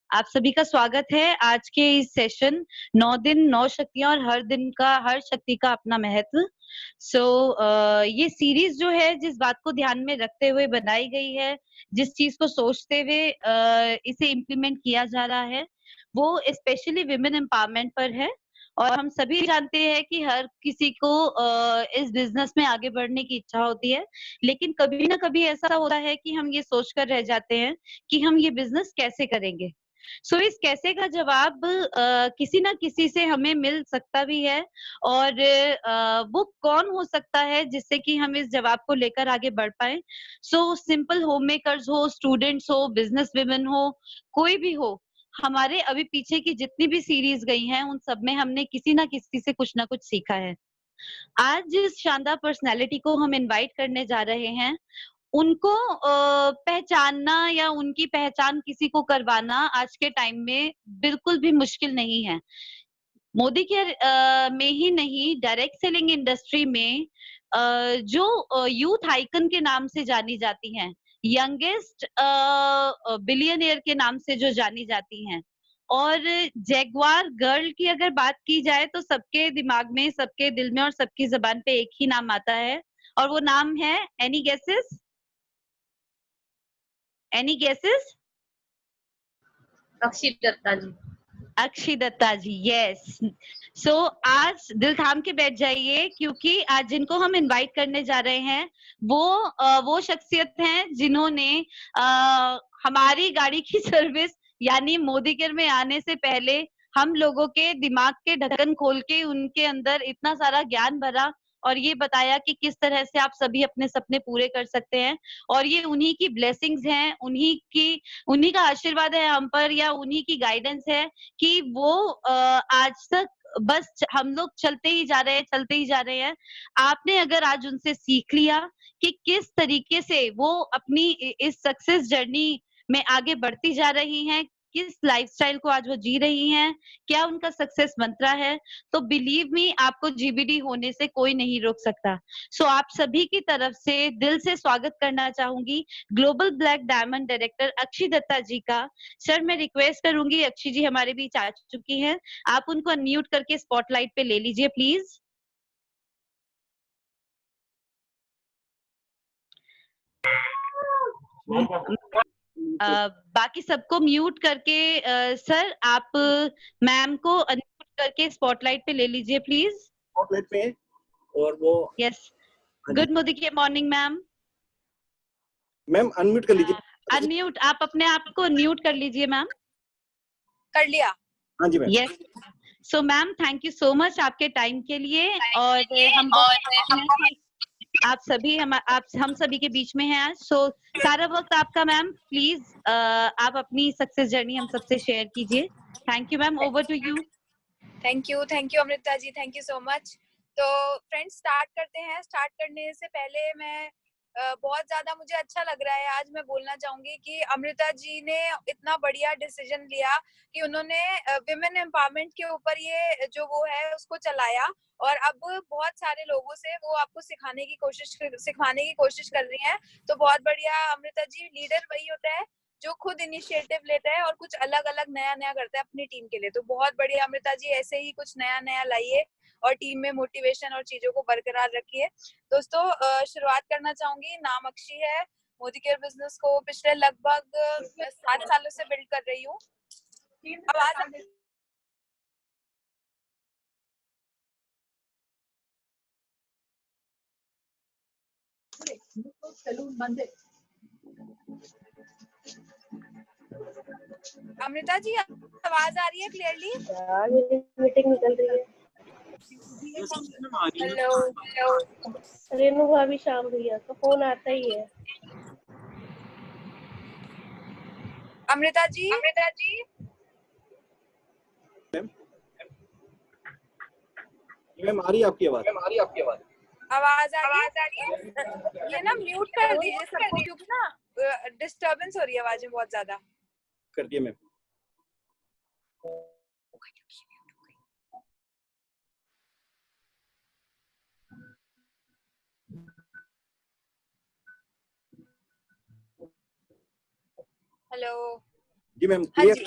आप सभी का स्वागत है आज के इस सेशन 9 दिन 9 शक्तियां और हर दिन का हर शक्ति का अपना महत्व। ये सीरीज जो है जिस बात को ध्यान में रखते हुए बनाई गई है, जिस चीज को सोचते हुए इसे इम्प्लीमेंट किया जा रहा है, वो स्पेशली विमेन एम्पावरमेंट पर है। और हम सभी जानते हैं कि हर किसी को इस बिजनेस में आगे बढ़ने की इच्छा होती है, लेकिन कभी ना कभी ऐसा होता है कि हम ये सोचकर रह जाते हैं कि हम ये बिजनेस कैसे करेंगे। इस कैसे का जवाब किसी ना किसी से हमें मिल सकता भी है। और वो कौन हो सकता है जिससे कि हम इस जवाब को लेकर आगे बढ़ पाए। सिंपल होम मेकर्स हो, स्टूडेंट्स हो, बिजनेस विमेन हो, कोई भी हो, हमारे अभी पीछे की जितनी भी सीरीज गई हैं उन सब में हमने किसी ना किसी से कुछ ना कुछ सीखा है। आज जिस शानदार पर्सनालिटी को हम इनवाइट करने जा रहे हैं, उनको पहचानना या उनकी पहचान किसी को करवाना आज के टाइम में बिल्कुल भी मुश्किल नहीं है। मोदी केयर में ही नहीं, डायरेक्ट सेलिंग इंडस्ट्री में जो यूथ आइकन के नाम से जानी जाती हैं, यंगेस्ट बिलियनियर के नाम से जो जानी जाती हैं, और जैगवार गर्ल की अगर बात की जाए तो सबके दिमाग में, सबके दिल में और सबकी जबान पे एक ही नाम आता है, और वो नाम है, any guesses? Any guesses? Akshi Dutta ji. Akshi Dutta ji, yes. आज दिल थाम के बैठ जाइए, क्योंकि आज जिनको हम इनवाइट करने जा रहे हैं वो शख्सियत हैं जिन्होंने हमारी गाड़ी की सर्विस यानी मोदी केयर में आने से पहले हम लोगों के दिमाग के ढक्कन खोल के उनके अंदर इतना सारा ज्ञान भरा और ये बताया कि किस तरह से आप सभी अपने सपने पूरे कर सकते हैं। और ये उन्हीं की ब्लेसिंग्स हैं, उन्हीं का आशीर्वाद है हम पर, या उन्हीं की गाइडेंस है कि वो आज तक बस हम लोग चलते ही जा रहे हैं। आपने अगर आज उनसे सीख लिया कि किस तरीके से वो अपनी इस सक्सेस जर्नी में आगे बढ़ती जा रही हैं, किस लाइफस्टाइल को आज वो जी रही हैं, क्या उनका सक्सेस मंत्रा है, तो बिलीव मी, आपको जीबीडी होने से कोई नहीं रोक सकता। आप सभी की तरफ से दिल से स्वागत करना चाहूंगी ग्लोबल ब्लैक डायमंड डायरेक्टर अक्षी दत्ता जी का। सर, मैं रिक्वेस्ट करूंगी, अक्षी जी हमारे बीच आ चुकी हैं, आप उनको अनम्यूट करके स्पॉटलाइट पे ले लीजिए प्लीज। बाकी सबको म्यूट करके सर आप मैम को अनम्यूट करके स्पॉटलाइट पे ले लीजिए प्लीज। स्पॉटलाइट पे और वो यस। गुड मोदी के मॉर्निंग मैम। मैम अनम्यूट कर लीजिए। अनम्यूट, आप अपने आप को अनम्यूट कर लीजिए मैम। कर लिया? हाँ जी ma'am. Yes. Ma'am, thank you so much आपके टाइम के लिए, और हम हम सभी के बीच में हैं आज। सारा वक्त आपका मैम, प्लीज आप अपनी सक्सेस जर्नी हम सबसे शेयर कीजिए। Thank you ma'am, over to you. Thank you Amrita ji, thank you so much. तो फ्रेंड्स, स्टार्ट करते हैं। स्टार्ट करने से पहले मैं बहुत ज्यादा मुझे अच्छा लग रहा है, आज मैं बोलना चाहूंगी कि अमृता जी ने इतना बढ़िया डिसीजन लिया कि उन्होंने विमेन एम्पावरमेंट के ऊपर ये जो वो है उसको चलाया, और अब बहुत सारे लोगों से वो आपको सिखाने की कोशिश कर रही हैं। तो बहुत बढ़िया अमृता जी। लीडर वही होता है जो खुद इनिशिएटिव लेता है और कुछ अलग अलग नया नया करता है अपनी टीम के लिए। तो बहुत बढ़िया अमृता जी, ऐसे ही कुछ नया नया लाइए और टीम में मोटिवेशन और चीजों को बरकरार रखिए। दोस्तों, शुरुआत करना चाहूंगी। नाम अक्षी है। मोदी केयर बिजनेस को पिछले लगभग 7 सालों से बिल्ड कर रही हूँ। अमृता जी, आवाज आ रही है क्लियरली? मीटिंग निकल रही है। हेलो। रेनू भाभी, शाम भैया का फोन आता ही है। अमृता जी मैम आ रही है आपकी आवाज? आवाज आ रही है? ये ना म्यूट कर दीजिए सबको, क्योंकि ना डिस्टरबेंस हो रही है आवाज में बहुत ज्यादा। कर दिया मैम। हेलो जी मैम, हाँ क्लियर? जी,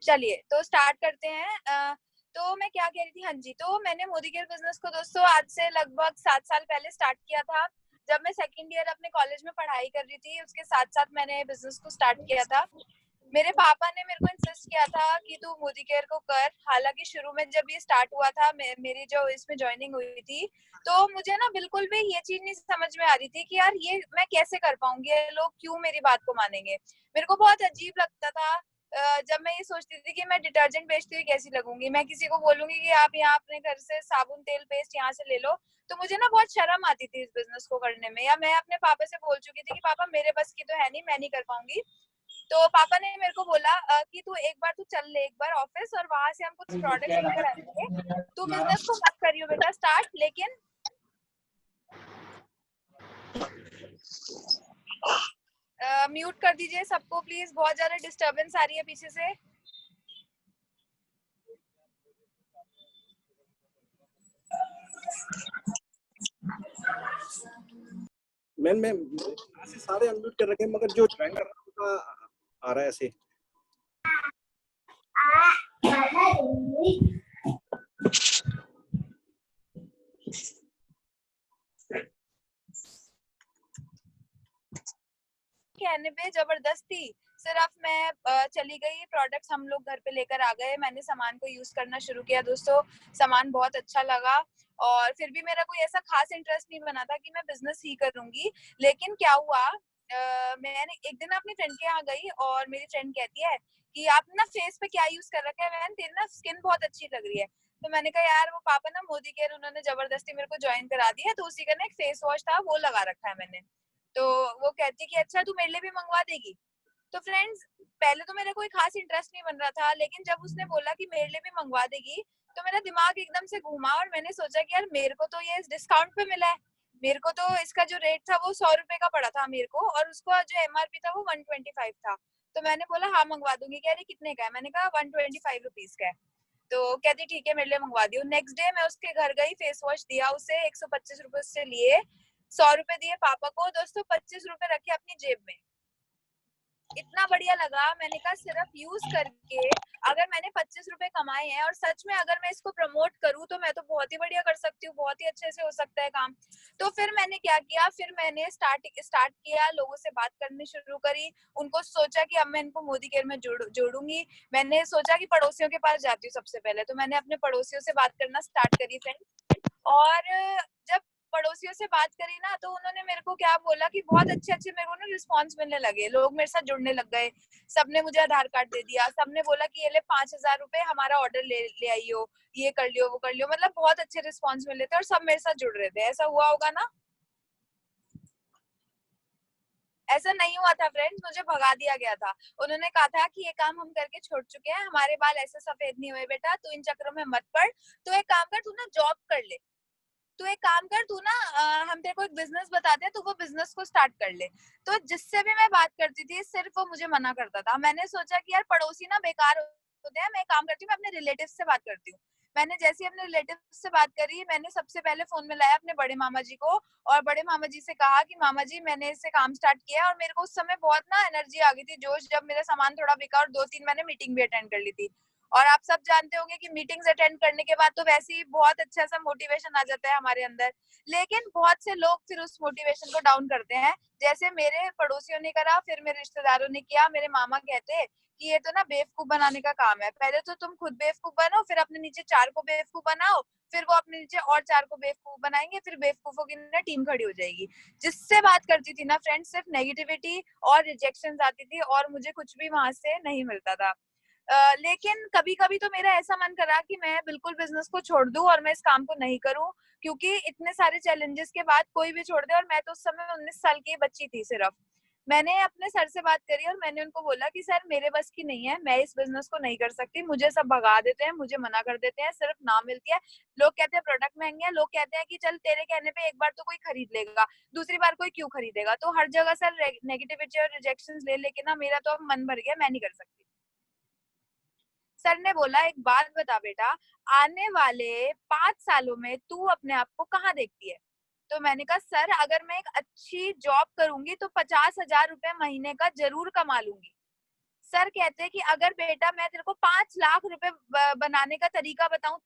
चलिए तो स्टार्ट करते हैं। तो मैं क्या कह रही थी, हाँ जी, तो मैंने मोदी केयर बिजनेस को दोस्तों आज से लगभग 7 साल पहले स्टार्ट किया था। जब मैं सेकंड ईयर अपने कॉलेज में पढ़ाई कर रही थी, उसके साथ साथ मैंने बिजनेस को स्टार्ट किया था। मेरे पापा ने मेरे को इंसिस्ट किया था कि तू मोदी केयर को कर। हालांकि शुरू में जब ये स्टार्ट हुआ था, मेरी जो इसमें ज्वाइनिंग हुई थी, तो मुझे ना बिल्कुल भी ये चीज नहीं समझ में आ रही थी कि यार ये मैं कैसे कर पाऊंगी, ये लोग क्यों मेरी बात को मानेंगे। मेरे को बहुत अजीब लगता था जब मैं ये सोचती थी कि मैं डिटर्जेंट बेचती हुई कैसी लगूंगी। मैं किसी को बोलूंगी कि आप यहाँ अपने घर से साबुन तेल पेस्ट यहाँ से ले लो, तो मुझे ना बहुत शर्म आती थी इस बिजनेस को करने में। या मैं अपने पापा से बोल चुकी थी कि पापा मेरे बस की तो है नहीं, मैं नहीं कर पाऊंगी। तो पापा ने मेरे को बोला कि तू एक बार तू चल ले एक बार ऑफिस, और वहां से हम कुछ प्रोडक्ट्स लेकर आएंगे। तू बिजनेस को मत करियो बेटा स्टार्ट, लेकिन म्यूट कर दीजिए सबको प्लीज, बहुत ज्यादा डिस्टरबेंस आ रही है पीछे से। मैं से सारे अनम्यूट कर रखे हैं, मगर जो ज्वाइन कर रहा है उनका आ रहा है ऐसे। कहने पे जबरदस्ती सिर्फ मैं चली गई, प्रोडक्ट्स हम लोग घर पे लेकर आ गए, मैंने सामान को यूज करना शुरू किया दोस्तों। सामान बहुत अच्छा लगा, और फिर भी मेरा कोई ऐसा खास इंटरेस्ट नहीं बना था कि मैं बिजनेस ही करूंगी। लेकिन क्या हुआ, मैंने एक दिन अपनी फ्रेंड के यहाँ गई और मेरी फ्रेंड कहती है कि आप ना फेस पे क्या यूज कर रखा है, मैंने तेरी ना स्किन बहुत अच्छी लग रही है। तो मैंने कहा यार वो पापा ना मोदी केयर उन्होंने जबरदस्ती मेरे को ज्वाइन करा दिया, तो उसी का ना एक फेस वॉश था वो लगा रखा है मैंने। तो वो कहती कि अच्छा तू मेरे लिए भी मंगवा देगी। तो फ्रेंड्स पहले तो मेरा कोई खास इंटरेस्ट नहीं बन रहा था, लेकिन जब उसने बोला कि मेरे लिए भी मंगवा देगी, तो मेरा दिमाग एकदम से घूमा और मैंने सोचा कि यार मेरे को तो ये डिस्काउंट पे मिला है। मेरे को तो इसका जो रेट था वो 100 रुपए का पड़ा था मेरे को, और उसका जो एमआरपी था वो 125 था। तो मैंने बोला हाँ मंगवा दूंगी। कह रही कितने का है, मैंने कहा 125 रुपीज का है। तो कहती ठीक है मेरे लिए मंगवा दियो। नेक्स्ट डे मैं उसके घर गई, फेस वॉश दिया उसे, 125 रुपए उससे लिए, 100 रुपए दिए पापा को, दोस्तों 25 रुपए रखे अपनी जेब में। इतना बढ़िया लगा, मैंने कहा सिर्फ यूज करके अगर मैंने 25 रुपए कमाए हैं, और सच में अगर मैं इसको प्रमोट करूँ तो मैं तो बहुत ही बढ़िया कर सकती हूँ, बहुत ही अच्छे से हो सकता है काम। तो फिर मैंने क्या किया, फिर मैंने स्टार्ट किया, लोगों से बात करनी शुरू करी। उनको सोचा कि अब मैं इनको मोदी केयर में जोड़ूंगी। मैंने सोचा कि पड़ोसियों के पास जाती हूँ सबसे पहले, तो मैंने अपने पड़ोसियों से बात करना स्टार्ट करी फ्रेंड। और जब पड़ोसियों से बात करी ना, तो उन्होंने मेरे को क्या बोला कि बहुत अच्छे अच्छे मेरे को ना रिस्पॉन्स मिलने लगे, लोग मेरे साथ जुड़ने लग गए। सबने मुझे आधार कार्ड दे दिया, सबने बोला कि ये ले 5,000 रुपए हमारा ऑर्डर ले आई हो, ये कर लियो वो कर लियो। मतलब बहुत अच्छे रिस्पॉन्स मिले थे और सब मेरे साथ जुड़ रहे थे। ऐसा हुआ होगा ना? ऐसा नहीं हुआ था फ्रेंड्स, मुझे भगा दिया गया था। उन्होंने कहा था कि ये काम हम करके छोड़ चुके हैं, हमारे बाल ऐसे सफेद नहीं हुए बेटा, तू इन चक्करों में मत पड़। तो एक काम कर, तू ना जॉब कर ले, तू एक काम कर, तू ना हम तेरे को एक बिजनेस बताते हैं, तू वो बिजनेस को स्टार्ट कर ले। तो जिससे भी मैं बात करती थी सिर्फ वो मुझे मना करता था। मैंने सोचा कि यार पड़ोसी ना बेकार होते हैं, मैं एक काम करती हूँ, मैं अपने रिलेटिव से बात करती हूँ। मैंने जैसे ही अपने रिलेटिव से बात करी, मैंने सबसे पहले फोन में लाया अपने बड़े मामा जी को, और बड़े मामा जी से कहा कि मामा जी मैंने इससे काम स्टार्ट किया। और मेरे को उस समय बहुत ना एनर्जी आ गई थी, जोश, जब मेरा सामान थोड़ा बिका और 2-3 मैंने मीटिंग भी अटेंड कर ली थी। और आप सब जानते होंगे कि मीटिंग्स अटेंड करने के बाद तो वैसे ही बहुत अच्छा सा मोटिवेशन आ जाता है हमारे अंदर। लेकिन बहुत से लोग फिर उस मोटिवेशन को डाउन करते हैं, जैसे मेरे पड़ोसियों ने करा, फिर मेरे रिश्तेदारों ने किया। मेरे मामा कहते कि ये तो ना बेवकूफ बनाने का काम है, पहले तो तुम खुद बेवकूफ बनो, फिर अपने नीचे 4 को बेवकूफ बनाओ, फिर वो अपने नीचे और 4 को बेवकूफ बनाएंगे, फिर बेवकूफों की ना टीम खड़ी हो जाएगी। जिससे बात करती थी ना फ्रेंड, सिर्फ नेगेटिविटी और रिजेक्शन आती थी, और मुझे कुछ भी वहां से नहीं मिलता था। लेकिन कभी कभी तो मेरा ऐसा मन करा कि मैं बिल्कुल बिजनेस को छोड़ दूं और मैं इस काम को नहीं करूं, क्योंकि इतने सारे चैलेंजेस के बाद कोई भी छोड़ दे। और मैं तो उस समय 19 साल की बच्ची थी सिर्फ। मैंने अपने सर से बात करी और मैंने उनको बोला कि सर मेरे बस की नहीं है, मैं इस बिजनेस को नहीं कर सकती, मुझे सब भगा देते हैं, मुझे मना कर देते हैं, सिर्फ नाम मिलती है। लोग कहते हैं प्रोडक्ट महंगे हैं, लोग कहते हैं कि चल तेरे कहने पे एक बार तो कोई खरीद लेगा, दूसरी बार कोई क्यों खरीदेगा। तो हर जगह सर नेगेटिविटी और रिजेक्शन ले लेके ना मेरा तो अब मन भर गया, मैं नहीं कर सकती। सर ने बोला एक बात बता बेटा, आने वाले 5 सालों में तू अपने आप को कहाँ देखती है? तो मैंने कहा सर अगर मैं एक अच्छी जॉब करूंगी तो 50,000 रुपए महीने का जरूर कमा लूंगी। सर कहते हैं कि अगर बेटा मैं तेरे को 5 लाख रुपए बनाने का तरीका बताऊं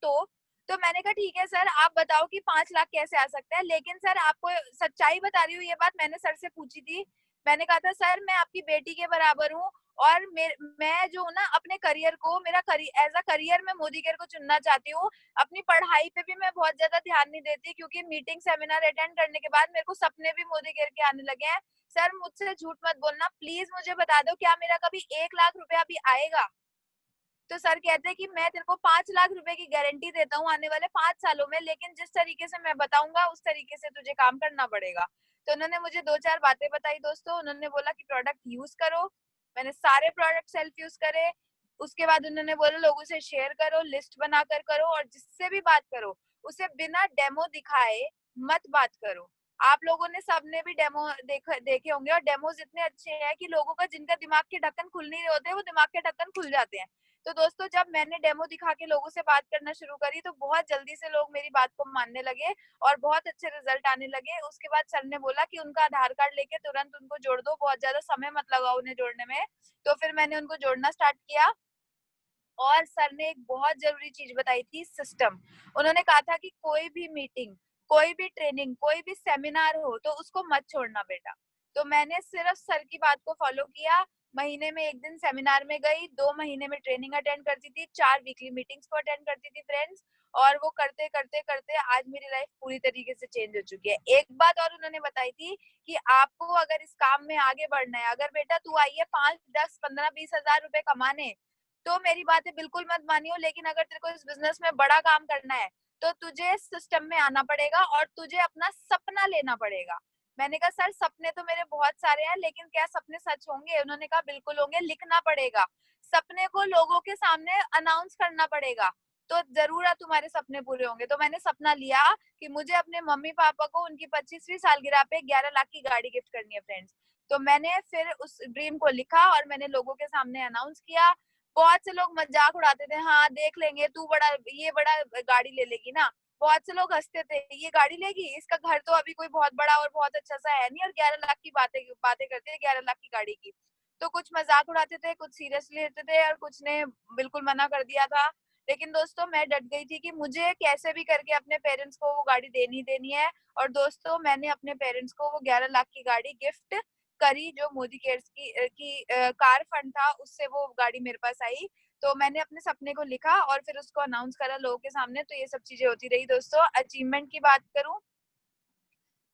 तो मैंने कहा ठीक है सर, आप बताओ कि 5 लाख कैसे आ सकता है। लेकिन सर आपको सच्चाई बता रही हूँ, ये बात मैंने सर से पूछी थी। मैंने कहा था सर मैं आपकी बेटी के बराबर हूँ और मैं जो हूँ ना अपने करियर को, मेरा एज अ करियर मैं मोदी केयर को चुनना चाहती हूँ। अपनी पढ़ाई पे भी मैं बहुत ज्यादा ध्यान नहीं देती, क्योंकि मीटिंग सेमिनार अटेंड करने के बाद मेरे को सपने भी मोदी केयर के आने लगे हैं। सर मुझसे झूठ मत बोलना प्लीज, मुझे बता दो क्या मेरा कभी 1 लाख रुपया भी आएगा। तो सर कहते हैं कि मैं तेरे को 5 लाख रुपए की गारंटी देता हूँ आने वाले 5 सालों में, लेकिन जिस तरीके से मैं बताऊंगा उस तरीके से तुझे काम करना पड़ेगा। तो उन्होंने मुझे 2-4 बातें बताई दोस्तों। उन्होंने बोला कि प्रोडक्ट यूज करो। मैंने सारे प्रोडक्ट सेल्फ यूज करे। उसके बाद उन्होंने बोला लोगों से शेयर करो, लिस्ट बनाकर करो, और जिससे भी बात करो उसे बिना डेमो दिखाए मत बात करो। आप लोगों ने सबने भी डेमो देखे होंगे, और डेमोज इतने अच्छे हैं कि लोगों का, जिनका दिमाग के ढक्कन खुल नहीं रहे होते, वो दिमाग के ढक्कन खुल जाते हैं। तो दोस्तों जब मैंने डेमो दिखा के लोगों से बात करना शुरू करी तो बहुत जल्दी से लोग मेरी बात को मानने लगे और बहुत अच्छे रिजल्ट आने लगे। उसके बाद सर ने बोला कि उनका आधार कार्ड लेके तुरंत उनको जोड़ दो, बहुत ज्यादा समय मत लगाओ उन्हें जोड़ने में। तो फिर मैंने उनको जोड़ना स्टार्ट किया। और सर ने एक बहुत जरूरी चीज बताई थी, सिस्टम। उन्होंने कहा था कि कोई भी मीटिंग, कोई भी ट्रेनिंग, कोई भी सेमिनार हो तो उसको मत छोड़ना बेटा। तो मैंने सिर्फ सर की बात को फॉलो किया। महीने में 1 दिन सेमिनार में गई, 2 महीने में ट्रेनिंग अटेंड करती थी, 4 वीकली मीटिंग्स को अटेंड करती थी फ्रेंड्स। और वो करते करते करते आज मेरी लाइफ पूरी तरीके से चेंज हो चुकी है। एक बात और उन्होंने बताई थी कि आपको अगर इस काम में आगे बढ़ना है, अगर बेटा तू आई है 5, 10, 15, 20 हजार रुपए कमाने, तो मेरी बातें बिल्कुल मत मानियो। लेकिन अगर तेरे को इस बिजनेस में बड़ा काम करना है तो तुझे सिस्टम में आना पड़ेगा और तुझे अपना सपना लेना पड़ेगा। मैंने कहा सर सपने तो मेरे बहुत सारे हैं, लेकिन क्या सपने सच होंगे? उन्होंने कहा बिल्कुल होंगे, लिखना पड़ेगा, सपने को लोगों के सामने अनाउंस करना पड़ेगा, तो जरूर तुम्हारे सपने पूरे होंगे। तो मैंने सपना लिया कि मुझे अपने मम्मी पापा को उनकी 25वीं सालगिरह पे 11 लाख की गाड़ी गिफ्ट करनी है फ्रेंड्स। तो मैंने फिर उस ड्रीम को लिखा और मैंने लोगों के सामने अनाउंस किया। बहुत से लोग मजाक उड़ाते थे, हाँ देख लेंगे, तू ये बड़ा गाड़ी ले लेगी ना। बहुत से लोग हंसते थे, ये गाड़ी लेगी, इसका घर तो अभी कोई बहुत बड़ा और बहुत अच्छा सा है नहीं, और 11 लाख की बातें करते हैं 11 लाख की गाड़ी की। तो कुछ मजाक उड़ाते थे, कुछ सीरियसली लेते थे, और कुछ ने बिल्कुल मना कर दिया था। लेकिन दोस्तों मैं डट गई थी कि मुझे कैसे भी करके अपने पेरेंट्स को वो गाड़ी देनी है। और दोस्तों मैंने अपने पेरेंट्स को वो 11 लाख की गाड़ी गिफ्ट करी, जो मोदी केयर्स की कार फंड था, उससे वो गाड़ी मेरे पास आई। तो मैंने अपने सपने को लिखा और फिर उसको अनाउंस करा लोगों के सामने। तो ये सब चीजें होती रही दोस्तों। अचीवमेंट की बात करूं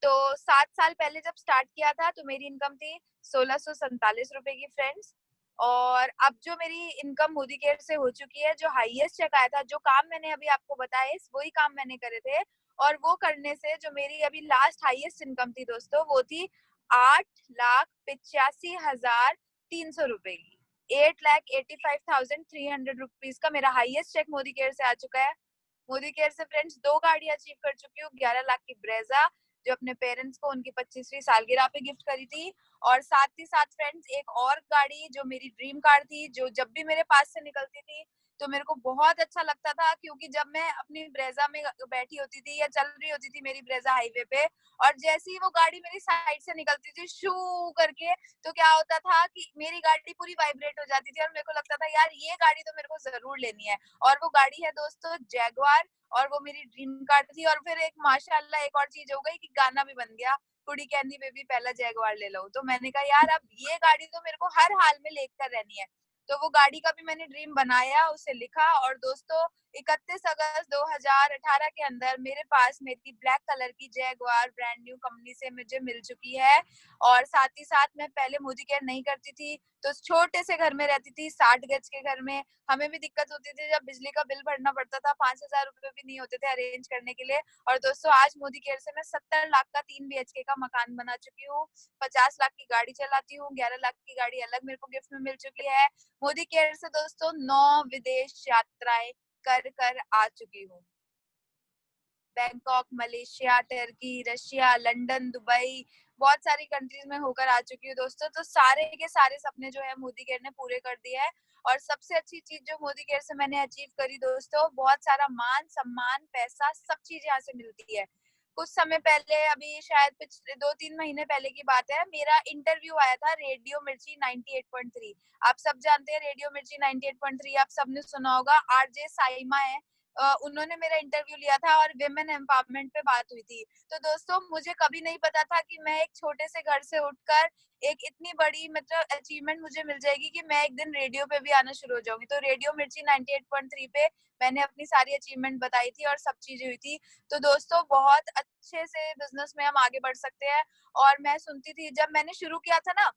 तो 7 साल पहले जब स्टार्ट किया था तो मेरी इनकम थी 1647 रुपए की फ्रेंड्स। और अब जो मेरी इनकम मोदी केयर से हो चुकी है, जो हाईएस्ट चेक आया था, जो काम मैंने अभी आपको बताया वही काम मैंने करे थे, और वो करने से जो मेरी अभी लास्ट हाईएस्ट इनकम थी दोस्तों, वो थी 8,85,300 रुपए की। 8,85,300 रुपीज का मेरा हाईएस्ट चेक मोदी केयर से आ चुका है। मोदी केयर से फ्रेंड्स 2 गाड़ी अचीव कर चुकी हूँ। 11 लाख की ब्रेजा, जो अपने पेरेंट्स को उनकी 25वीं सालगिरह पे गिफ्ट करी थी। और साथ ही साथ फ्रेंड्स एक और गाड़ी जो मेरी ड्रीम कार थी, जो जब भी मेरे पास से निकलती थी तो मेरे को बहुत अच्छा लगता था, क्योंकि जब मैं अपनी ब्रेजा में बैठी होती थी या चल रही होती थी मेरी ब्रेजा हाईवे पे, और जैसे ही वो गाड़ी मेरी साइड से निकलती थी शू करके, तो क्या होता था कि मेरी गाड़ी पूरी वाइब्रेट हो जाती थी और मेरे को लगता था यार ये गाड़ी तो मेरे को जरूर लेनी है। और वो गाड़ी है दोस्तों जैगवार, और वो मेरी ड्रीम कार थी। और फिर एक माशाल्लाह एक और चीज हो गई कि गाना भी बन गया, कुड़ी कहनी बेबी पहला जैगवार ले लो। तो मैंने कहा यार अब ये गाड़ी तो मेरे को हर हाल में लेकर रहनी है। तो वो गाड़ी का भी मैंने ड्रीम बनाया, उसे लिखा। और दोस्तों 31 अगस्त 2018 के अंदर मेरे पास मेरी ब्लैक कलर की जैगवार ब्रांड न्यू कंपनी से मुझे मिल चुकी है। और साथ ही साथ मैं पहले मोदी केयर नहीं करती थी, तो छोटे से घर में रहती थी, 60 गज के घर में। हमें भी दिक्कत होती थी, जब बिजली का बिल भरना पड़ता था 5,000 रुपए भी नहीं होते थे अरेंज करने के लिए। और दोस्तों आज मोदी केयर से मैं 70 लाख का 3 BHK का मकान बना चुकी हूँ, 50 लाख की गाड़ी चलाती हूँ, 11 लाख की गाड़ी अलग मेरे को गिफ्ट में मिल चुकी है। मोदी केयर से दोस्तों 9 विदेश यात्राएं कर कर आ चुकी हूँ। Bangkok, Malaysia, Turkey, Russia, London, Dubai, बहुत सारी कंट्रीज में होकर आ चुकी हूँ दोस्तों। तो सारे के सारे सपने जो है मोदी केयर ने पूरे कर दिए है। और सबसे अच्छी चीज जो मोदी केयर से मैंने अचीव करी दोस्तों, बहुत सारा मान सम्मान पैसा सब चीज यहाँ से मिलती है। कुछ समय पहले, अभी शायद पिछले 2-3 महीने पहले की बात है, मेरा इंटरव्यू आया था रेडियो मिर्ची 98.3। आप सब जानते हैं रेडियो मिर्ची 98.3, आप सबने सुना होगा। आरजे साइमा है, उन्होंने मेरा इंटरव्यू लिया था और विमेन एम्पावरमेंट पे बात हुई थी। तो दोस्तों, मुझे कभी नहीं पता था कि मैं एक छोटे से घर से उठकर एक इतनी बड़ी मतलब अचीवमेंट मुझे मिल जाएगी कि मैं एक दिन रेडियो पे भी आना शुरू हो जाऊंगी। तो रेडियो मिर्ची 98.3 पे मैंने अपनी सारी अचीवमेंट बताई थी और सब चीजें हुई थी। तो दोस्तों, बहुत अच्छे से बिजनेस में हम आगे बढ़ सकते हैं। और मैं सुनती थी जब मैंने शुरू किया था ना,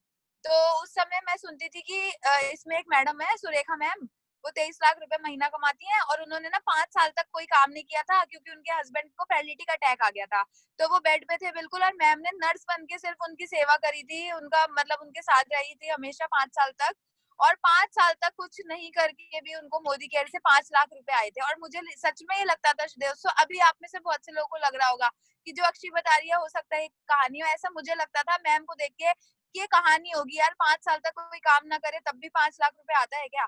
तो उस समय मैं सुनती थी कि इसमें एक मैडम है सुरेखा मैम, वो 23 लाख रुपए महीना कमाती हैं और उन्होंने ना 5 साल तक कोई काम नहीं किया था क्योंकि उनके हस्बैंड को पैरालिटिक अटैक आ गया था। तो वो बेड पे थे बिल्कुल, और मैम ने नर्स बन के सिर्फ उनकी सेवा करी थी, उनका मतलब उनके साथ रही थी हमेशा 5 साल तक। और 5 साल तक कुछ नहीं करके भी उनको मोदी केयर से 5 लाख रुपए आए थे। और मुझे सच में ये लगता था दोस्तों, अभी आप में से बहुत से लोगों को लग रहा होगा कि जो अक्षय बता रही है हो सकता है कहानी हो, ऐसा मुझे लगता था मैम को देख के कि ये कहानी होगी यार, 5 साल तक कोई काम ना करे तब भी 5 लाख रुपए आता है क्या।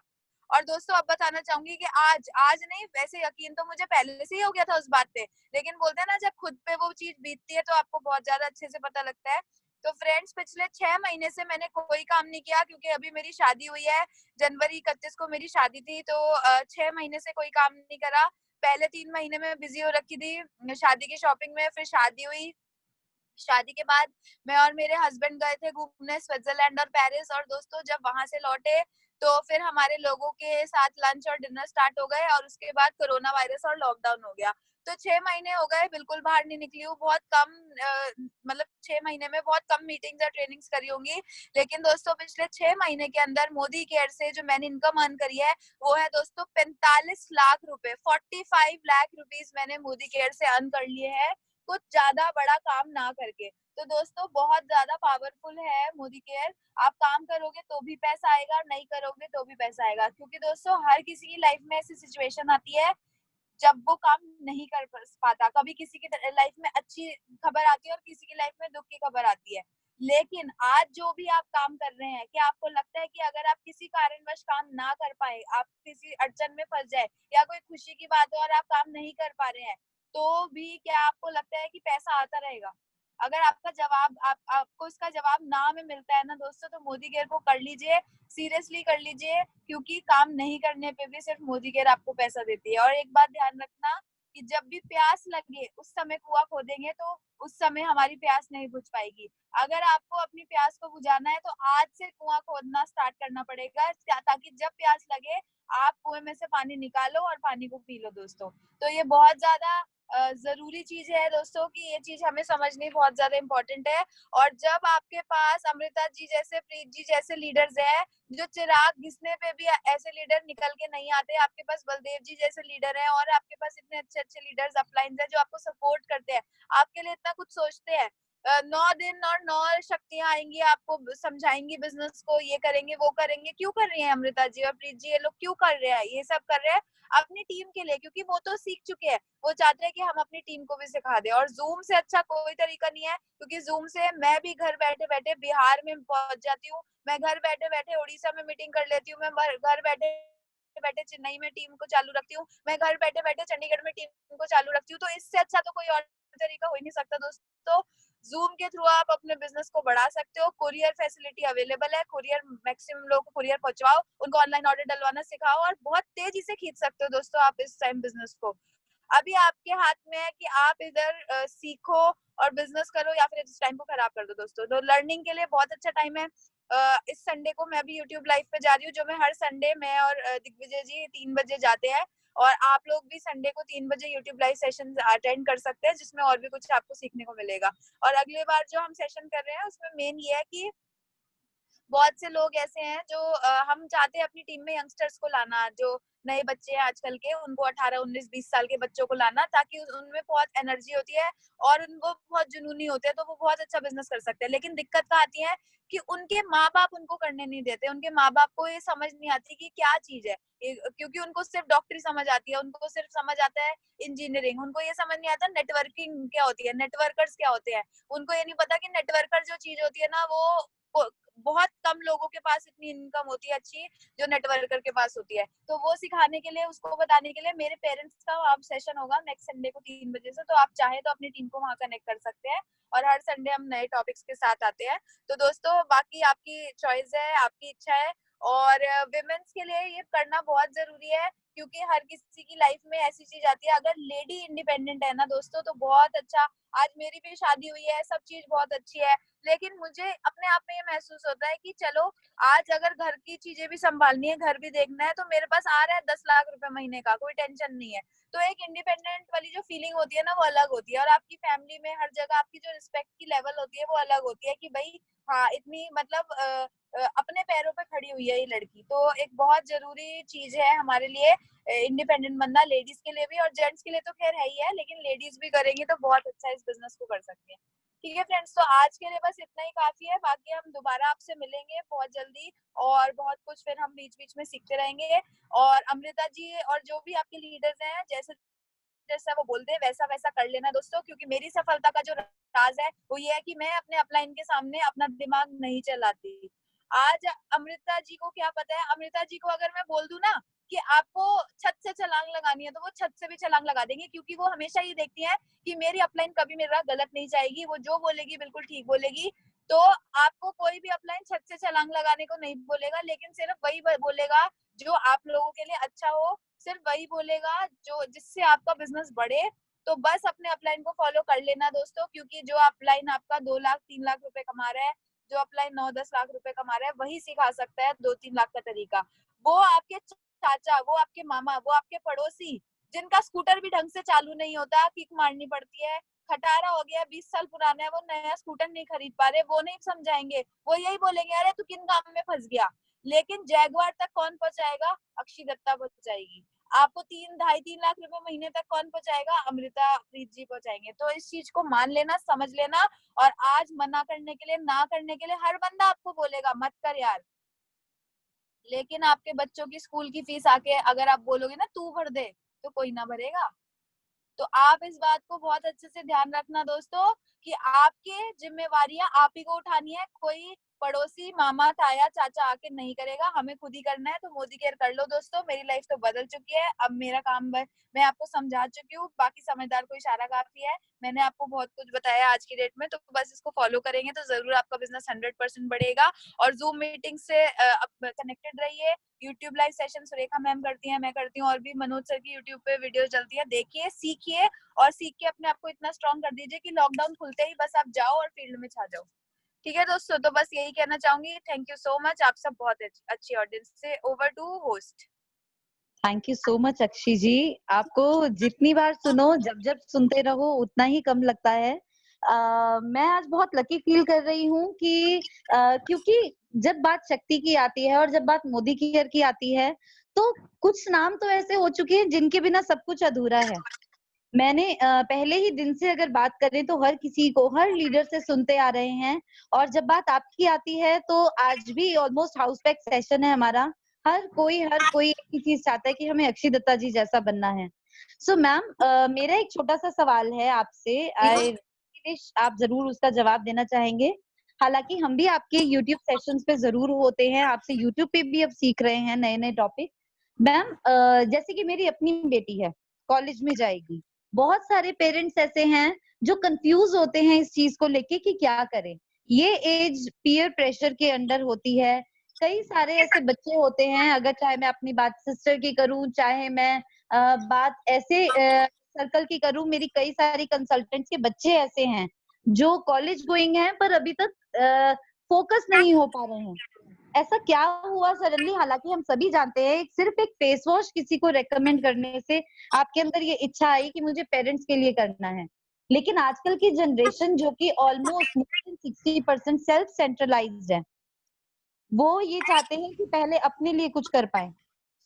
और दोस्तों, अब बताना चाहूंगी कि आज नहीं, वैसे यकीन तो मुझे पहले से ही हो गया था उस बात पे, लेकिन बोलते हैं ना जब खुद पे वो चीज बीतती है तो आपको बहुत ज्यादा अच्छे से पता लगता है। तो फ्रेंड्स, पिछले 6 महीने से मैंने कोई काम नहीं किया क्योंकि अभी मेरी शादी हुई है। जनवरी 31 को मेरी शादी थी, तो 6 महीने से कोई काम नहीं करा। पहले 3 महीने में बिजी हो रखी थी शादी की शॉपिंग में, फिर शादी हुई। शादी के बाद मैं और मेरे हस्बैंड गए थे घूमने स्विट्जरलैंड और पेरिस, और दोस्तों जब वहां से लौटे तो फिर हमारे लोगों के साथ लंच और डिनर स्टार्ट हो गए, और उसके बाद कोरोना वायरस और लॉकडाउन हो गया। तो 6 महीने हो गए बिल्कुल बाहर नहीं निकली हूँ, बहुत कम मतलब 6 महीने में बहुत कम मीटिंग्स और ट्रेनिंग्स करी होंगी। लेकिन दोस्तों, पिछले 6 महीने के अंदर मोदी केयर से जो मैंने इनकम अर्न करी है वो है दोस्तों 45 लाख रुपए, 45 लाख रुपीज मैंने मोदी केयर से अर्न कर लिए हैं, कुछ ज्यादा बड़ा काम ना करके। तो दोस्तों, बहुत ज्यादा पावरफुल है मोदी केयर। आप काम करोगे तो भी पैसा आएगा और नहीं करोगे तो भी पैसा आएगा, क्योंकि दोस्तों हर किसी की लाइफ में ऐसी सिचुएशन आती है जब वो काम नहीं कर पाता। कभी किसी की लाइफ में अच्छी खबर आती है और किसी की लाइफ में दुख की खबर आती है। लेकिन आज जो भी आप काम कर रहे हैं, क्या आपको लगता है कि अगर आप किसी कारणवश काम ना कर पाए, आप किसी अड़चन में फंस जाए या कोई खुशी की बात हो और आप काम नहीं कर पा रहे हैं, तो भी क्या आपको लगता है कि पैसा आता रहेगा? अगर आपका जवाब आपको इसका जवाब ना में मिलता है ना दोस्तों, तो मोदी केयर को कर लीजिए, सीरियसली कर लीजिए, क्योंकि काम नहीं करने पे भी सिर्फ मोदी केयर आपको पैसा देती है। और एक बात ध्यान रखना कि जब भी प्यास लगे उस समय कुआं खोदेंगे तो उस समय हमारी प्यास नहीं बुझ पाएगी। अगर आपको अपनी प्यास को बुझाना है तो आज से कुआं खोदना स्टार्ट करना पड़ेगा, ताकि जब प्यास लगे आप कुएं में से पानी निकालो और पानी को पी लो दोस्तों। तो ये बहुत ज्यादा जरूरी चीज है दोस्तों कि ये चीज हमें समझनी बहुत ज्यादा इम्पोर्टेंट है। और जब आपके पास अमृता जी जैसे, प्रीत जी जैसे लीडर्स हैं जो चिराग घिसने पे भी ऐसे लीडर निकल के नहीं आते, आपके पास बलदेव जी जैसे लीडर हैं और आपके पास इतने अच्छे अच्छे लीडर्स अपलाइंस हैं जो आपको सपोर्ट करते हैं, आपके लिए इतना कुछ सोचते हैं। 9 दिन और 9 शक्तियां आएंगी, आपको समझाएंगी बिजनेस को, ये करेंगे वो करेंगे। क्यों कर रही है अमृता जी और प्रीत जी ये लोग, क्यों कर रहे हैं ये सब? कर रहे हैं अपनी टीम के लिए, क्योंकि वो तो सीख चुके हैं, वो चाहते हैं कि हम अपनी टीम को भी सिखा दें। और जूम से अच्छा कोई तरीका नहीं है, क्योंकि जूम से मैं भी घर बैठे बैठे बिहार में पहुंच जाती हूँ, मैं घर बैठे बैठे उड़ीसा में मीटिंग कर लेती हूँ, मैं घर बैठे बैठे चेन्नई में टीम को चालू रखती हूँ, मैं घर बैठे बैठे चंडीगढ़ में टीम को चालू रखती हूँ। तो इससे अच्छा तो कोई और तरीका हो ही नहीं सकता दोस्तों। जूम के थ्रू आप अपने बिजनेस को बढ़ा सकते हो, कुरियर फैसिलिटी अवेलेबल है, कुरियर मैक्सिमम लोगों को कुरियर पहुंचवाओ, उनको ऑनलाइन ऑर्डर डलवाना सिखाओ और बहुत तेजी से खींच सकते हो दोस्तों आप इस टाइम बिजनेस को। अभी आपके हाथ में है कि आप इधर सीखो और बिजनेस करो या फिर इस टाइम को खराब कर दो दोस्तों। तो लर्निंग के लिए बहुत अच्छा टाइम है। इस संडे को मैं भी यूट्यूब लाइव पे जा रही हूँ, जो मैं हर संडे मैं और दिग्विजय जी 3 बजे जाते हैं, और आप लोग भी संडे को 3 बजे यूट्यूब लाइव सेशन अटेंड कर सकते हैं, जिसमें और भी कुछ आपको सीखने को मिलेगा। और अगले बार जो हम सेशन कर रहे हैं उसमें मेन ये है कि बहुत से लोग ऐसे हैं जो हम चाहते हैं अपनी टीम में यंगस्टर्स को लाना, जो नए बच्चे हैं आजकल के, उनको 18, 19, 20 साल के बच्चों को लाना, ताकि उनमें बहुत एनर्जी होती है और उनको बहुत जुनूनी होते हैं, तो वो बहुत अच्छा बिजनेस कर सकते हैं। लेकिन दिक्कत क्या आती है कि उनके माँ बाप उनको करने नहीं देते, उनके माँ बाप को ये समझ नहीं आती कि क्या चीज है, क्योंकि उनको सिर्फ डॉक्टरी समझ आती है, उनको सिर्फ समझ आता है इंजीनियरिंग, उनको ये समझ नहीं आता नेटवर्किंग क्या होती है, नेटवर्कर्स क्या होते हैं। उनको ये नहीं पता कि नेटवर्कर जो चीज होती है ना, वो बहुत कम लोगों के पास इतनी इनकम होती है अच्छी जो नेटवर्कर के पास होती है। तो वो सिखाने के लिए, उसको बताने के लिए मेरे पेरेंट्स का वहाँ सेशन होगा नेक्स्ट संडे को 3 बजे से। तो आप चाहे तो अपनी टीम को वहाँ कनेक्ट कर सकते हैं और हर संडे हम नए टॉपिक्स के साथ आते हैं। तो दोस्तों बाकी आपकी चॉइस है, आपकी इच्छा है, और विमेन्स के लिए ये करना बहुत जरूरी है क्योंकि हर किसी की लाइफ में ऐसी चीज आती है। अगर लेडी इंडिपेंडेंट है ना दोस्तों तो बहुत अच्छा। आज मेरी भी शादी हुई है, सब चीज बहुत अच्छी है, लेकिन मुझे अपने आप में ये महसूस होता है कि चलो आज अगर घर की चीजें भी संभालनी है, घर भी देखना है, तो मेरे पास आ रहा है 10 लाख रुपए महीने का, कोई टेंशन नहीं है। तो एक इंडिपेंडेंट वाली जो फीलिंग होती है ना वो अलग होती है। और आपकी फैमिली में हर जगह आपकी जो रिस्पेक्ट की लेवल होती है वो अलग होती है कि भाई हाँ इतनी मतलब अपने पैरों पे खड़ी हुई है ये लड़की। तो एक बहुत जरूरी चीज है हमारे लिए इंडिपेंडेंट बनना, लेडीज के लिए भी, और जेंट्स के लिए तो खैर है ही है, लेकिन लेडीज भी करेंगे तो बहुत अच्छा इस बिजनेस को कर सकती है। ठीक है फ्रेंड्स, तो आज के लिए बस इतना ही काफी है। बाकी हम दोबारा आपसे मिलेंगे बहुत जल्दी और बहुत कुछ फिर हम बीच बीच में सीखते रहेंगे। और अमृता जी और जो भी आपके लीडर्स हैं जैसे जैसा वो बोलते हैं वैसा वैसा कर लेना दोस्तों, क्योंकि मेरी सफलता का जो राज है वो ये है कि मैं अपने अपलाइन के सामने अपना दिमाग नहीं चलाती। आज अमृता जी को क्या पता है, अमृता जी को अगर मैं बोल दूं ना कि आपको छत से छलांग लगानी है तो वो छत से भी छलांग लगा देंगे, क्योंकि वो हमेशा ये देखती है कि मेरी अपलाइन कभी मेरा गलत नहीं जाएगी, वो जो बोलेगी बिल्कुल ठीक बोलेगी। तो आपको कोई भी अपलाइन छत से छलांग लगाने को नहीं बोलेगा, लेकिन सिर्फ वही बोलेगा जो आप लोगों के लिए अच्छा हो, सिर्फ वही बोलेगा जो जिससे आपका बिजनेस बढ़े। तो बस अपने अपलाइन को फॉलो कर लेना दोस्तों, क्योंकि जो अपलाइन आपका 2 लाख 3 लाख रुपए कमा रहा है, जो अपलाइन 9-10 लाख रुपए कमा रहा है, वही सिखा सकता है 2-3 लाख का तरीका। वो आपके चाचा, वो आपके मामा, वो आपके पड़ोसी जिनका स्कूटर भी ढंग से चालू नहीं होता, किक मारनी पड़ती है, खटारा हो गया, 20 साल पुराना है, वो नया स्कूटर नहीं खरीद पा रहे, वो नहीं समझाएंगे, वो यही बोलेंगे अरे तू किन काम में फंस गया। लेकिन जैगवार तक कौन पहुंचाएगा? अक्षय दत्ता पहुंचाएगी। आपको 3-2.5-3 लाख रुपए महीने तक कौन पहुंचाएगा? अमृता प्रीत जी पहुंचाएंगे। तो इस चीज को मान लेना, समझ लेना। और आज मना करने के लिए, ना करने के लिए हर बंदा आपको बोलेगा मत कर यार, लेकिन आपके बच्चों की स्कूल की फीस आके अगर आप बोलोगे ना तू भर दे, तो कोई ना भरेगा। तो आप इस बात को बहुत अच्छे से ध्यान रखना दोस्तों कि आपके जिम्मेवारियां आप ही को उठानी है, कोई पड़ोसी, मामा, ताया, चाचा आके नहीं करेगा, हमें खुद ही करना है। तो मोदी केयर कर लो दोस्तों, मेरी लाइफ तो बदल चुकी है। अब मेरा काम मैं आपको समझा चुकी हूँ, बाकी समझदार को इशारा काफी है। मैंने आपको बहुत कुछ बताया आज की डेट में, तो बस इसको फॉलो करेंगे तो जरूर आपका बिजनेस 100% बढ़ेगा। और जूम मीटिंग से कनेक्टेड रहिए। YouTube live session Surekha ma'am करती हैं, मैं करती हूँ, और भी मनोज सर की यूट्यूब पे वीडियो चलती है, देखिए, सीखिए, और सीख के अपने आप को इतना स्ट्रॉन्ग कर दीजिए कि लॉकडाउन खुलते ही बस आप जाओ और फील्ड में छा जाओ। ठीक है दोस्तों, तो बस यही कहना चाहूंगी। थैंक यू सो मच, आप सब बहुत अच्छी ऑडियंस से। Over to host. Thank you so much Akshay ji. आपको जितनी बार सुनो, जब जब सुनते रहो उतना ही कम लगता है। मैं आज बहुत लकी फील कर रही हूँ कि क्योंकि जब बात शक्ति की आती है और जब बात मोदी केयर की आती है, तो कुछ नाम तो ऐसे हो चुके हैं जिनके बिना सब कुछ अधूरा है। मैंने पहले ही दिन से अगर बात करें तो हर किसी को, हर लीडर से सुनते आ रहे हैं, और जब बात आपकी आती है तो आज भी ऑलमोस्ट हाउस पैक सेशन है हमारा। हर कोई एक ही चीज चाहता है कि हमें अक्षय दत्ता जी जैसा बनना है। सो मैम, मेरा एक छोटा सा सवाल है आपसे, आई विश आप जरूर उसका जवाब देना चाहेंगे। हालांकि हम भी आपके यूट्यूब सेशंस पे जरूर होते हैं, आपसे यूट्यूब पे भी अब सीख रहे हैं नए नए टॉपिक। मैम, जैसे कि मेरी अपनी बेटी है, कॉलेज में जाएगी, बहुत सारे पेरेंट्स ऐसे हैं जो कंफ्यूज होते हैं इस चीज को लेके कि क्या करें। ये एज पीयर प्रेशर के अंडर होती है। कई सारे ऐसे बच्चे होते हैं, अगर चाहे मैं अपनी बात सिस्टर की करूं, चाहे मैं बात ऐसे सर्कल की करूं, मेरी कई सारी कंसल्टेंट्स के बच्चे ऐसे हैं जो कॉलेज गोइंग हैं पर अभी तक फोकस नहीं हो पा रहे हैं। ऐसा क्या हुआ सडनली? हालांकि हम सभी जानते हैं सिर्फ एक फेस वॉश किसी को रेकमेंड करने से आपके अंदर ये इच्छा आई कि मुझे पेरेंट्स के लिए करना है। लेकिन आजकल की जनरेशन जो कि ऑलमोस्ट 60% सेल्फ सेंट्रलाइज्ड है, वो ये चाहते हैं कि पहले अपने लिए कुछ कर पाए।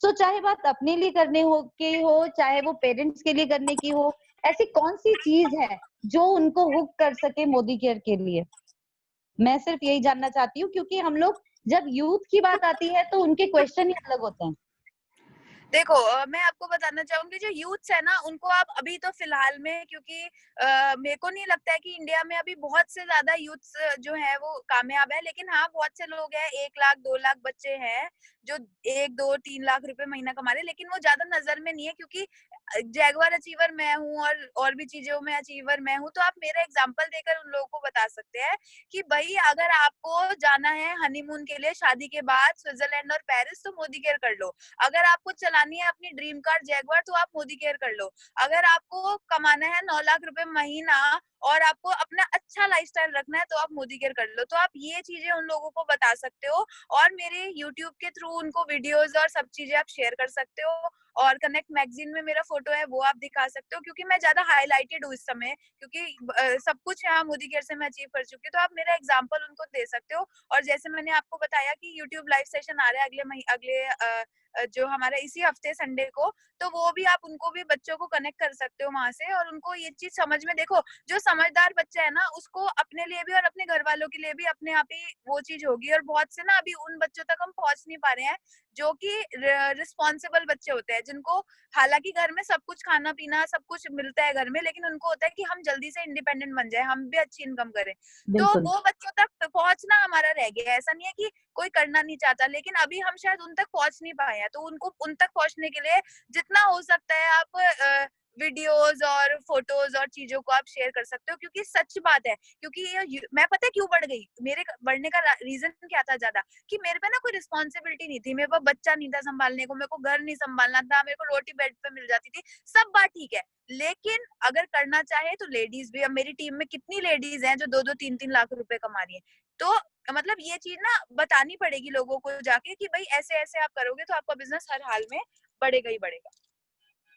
तो चाहे बात अपने लिए करने हो, चाहे वो पेरेंट्स के लिए करने की हो, ऐसी कौन सी चीज है जो उनको हुक कर सके मोदी केयर के लिए? मैं सिर्फ यही जानना चाहती हूँ, क्योंकि हम लोग जब यूथ की बात आती है तो उनके क्वेश्चन ही अलग होते हैं। देखो मैं आपको बताना चाहूंगी, जो यूथ्स है ना उनको आप अभी तो फिलहाल में, क्योंकि मेरे को नहीं लगता है कि इंडिया में अभी बहुत से ज्यादा यूथ्स जो है वो कामयाब है, लेकिन हाँ बहुत से लोग हैं, 1 लाख 2 लाख बच्चे हैं जो 1 2 3 लाख रुपए महीना कमा रहे हैं, लेकिन वो ज्यादा नजर में नहीं है, क्योंकि जैगवार अचीवर मैं हूँ और भी चीजों में अचीवर मैं हूँ। तो आप मेरा एग्जाम्पल देकर उन लोगों को बता सकते हैं कि भाई अगर आपको जाना है हनीमून के लिए शादी के बाद स्विट्जरलैंड और पेरिस, तो मोदी केयर कर लो। अगर आपको चलानी है अपनी ड्रीम कार जैगवार, तो आप मोदी केयर कर लो। अगर आपको कमाना है 9 लाख रुपए महीना और आपको अपना अच्छा लाइफस्टाइल रखना है, तो आप मोदी केयर कर लो। तो आप ये चीजें उन लोगों को बता सकते हो, और मेरे यूट्यूब के थ्रू उनको वीडियोस और सब चीजें आप शेयर कर सकते हो, और कनेक्ट मैगजीन में मेरा फोटो है वो आप दिखा सकते हो, क्योंकि मैं ज्यादा हाईलाइटेड हूँ इस समय, क्योंकि सब कुछ यहाँ मोदी केयर से मैं अचीव कर चुकी हूँ। तो आप मेरा एग्जाम्पल उनको दे सकते हो। और जैसे मैंने आपको बताया कि यूट्यूब लाइव सेशन आ रहा है अगले जो हमारा इसी हफ्ते संडे को, तो वो भी आप उनको भी बच्चों को कनेक्ट कर सकते हो वहां से, और उनको ये चीज समझ में, देखो जो समझदार बच्चा है ना उसको अपने लिए भी और अपने घर वालों के लिए भी अपने आप ही वो चीज होगी। और बहुत से ना अभी उन बच्चों तक हम पहुंच नहीं पा रहे हैं जो कि रिस्पॉन्सिबल बच्चे होते हैं, जिनको हालांकि घर में सब कुछ खाना पीना सब कुछ मिलता है घर में, लेकिन उनको होता है कि हम जल्दी से इंडिपेंडेंट बन जाए, हम भी अच्छी इनकम करें। तो बिल्कुल। वो बच्चों तक पहुंचना हमारा रह गया है। ऐसा नहीं है कि कोई करना नहीं चाहता, लेकिन अभी हम शायद उन तक पहुंच नहीं पाए हैं। तो उनको उन तक पहुंचने के लिए जितना हो सकता है आप वीडियोस और फोटोज और चीजों को आप शेयर कर सकते हो, क्योंकि सच बात है। क्योंकि मैं पता है क्यों बढ़ गई, मेरे बढ़ने का रीजन क्या था ज्यादा, कि मेरे पे ना कोई रिस्पॉन्सिबिलिटी नहीं थी, मेरे पास बच्चा नहीं था संभालने को, मेरे को घर नहीं संभालना था, मेरे को रोटी बेड पे मिल जाती थी, सब बात ठीक है। लेकिन अगर करना चाहे तो लेडीज भी, अब मेरी टीम में कितनी लेडीज हैं जो 2 2 3 3 लाख रुपए कमा रही है। तो मतलब ये चीज ना बतानी पड़ेगी लोगों को जाके कि भाई ऐसे ऐसे आप करोगे तो आपका बिजनेस हर हाल में बढ़ेगा ही बढ़ेगा।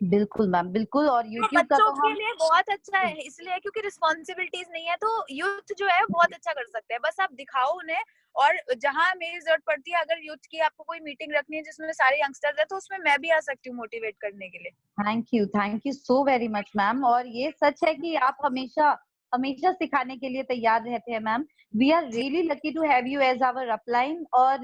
बिल्कुल मैम, बिल्कुल। और तो यूट्यूब का बच्चों तो के हम लिए बहुत अच्छा है, इसलिए क्योंकि रिस्पॉन्सिबिलिटीज नहीं है, तो यूथ जो है बहुत अच्छा कर सकते हैं। बस आप दिखाओ उन्हें, और जहां मेरी जरूरत पड़ती है, अगर यूथ की आपको कोई मीटिंग रखनी है जिसमें सारे यंगस्टर्स है, तो उसमें मैं भी आ सकती हूँ मोटिवेट करने के लिए। Thank you so very much ma'am. और ये सच है कि आप हमेशा हमेशा सिखाने के लिए तैयार रहते हैं ma'am. We are really lucky to have you as our upline. और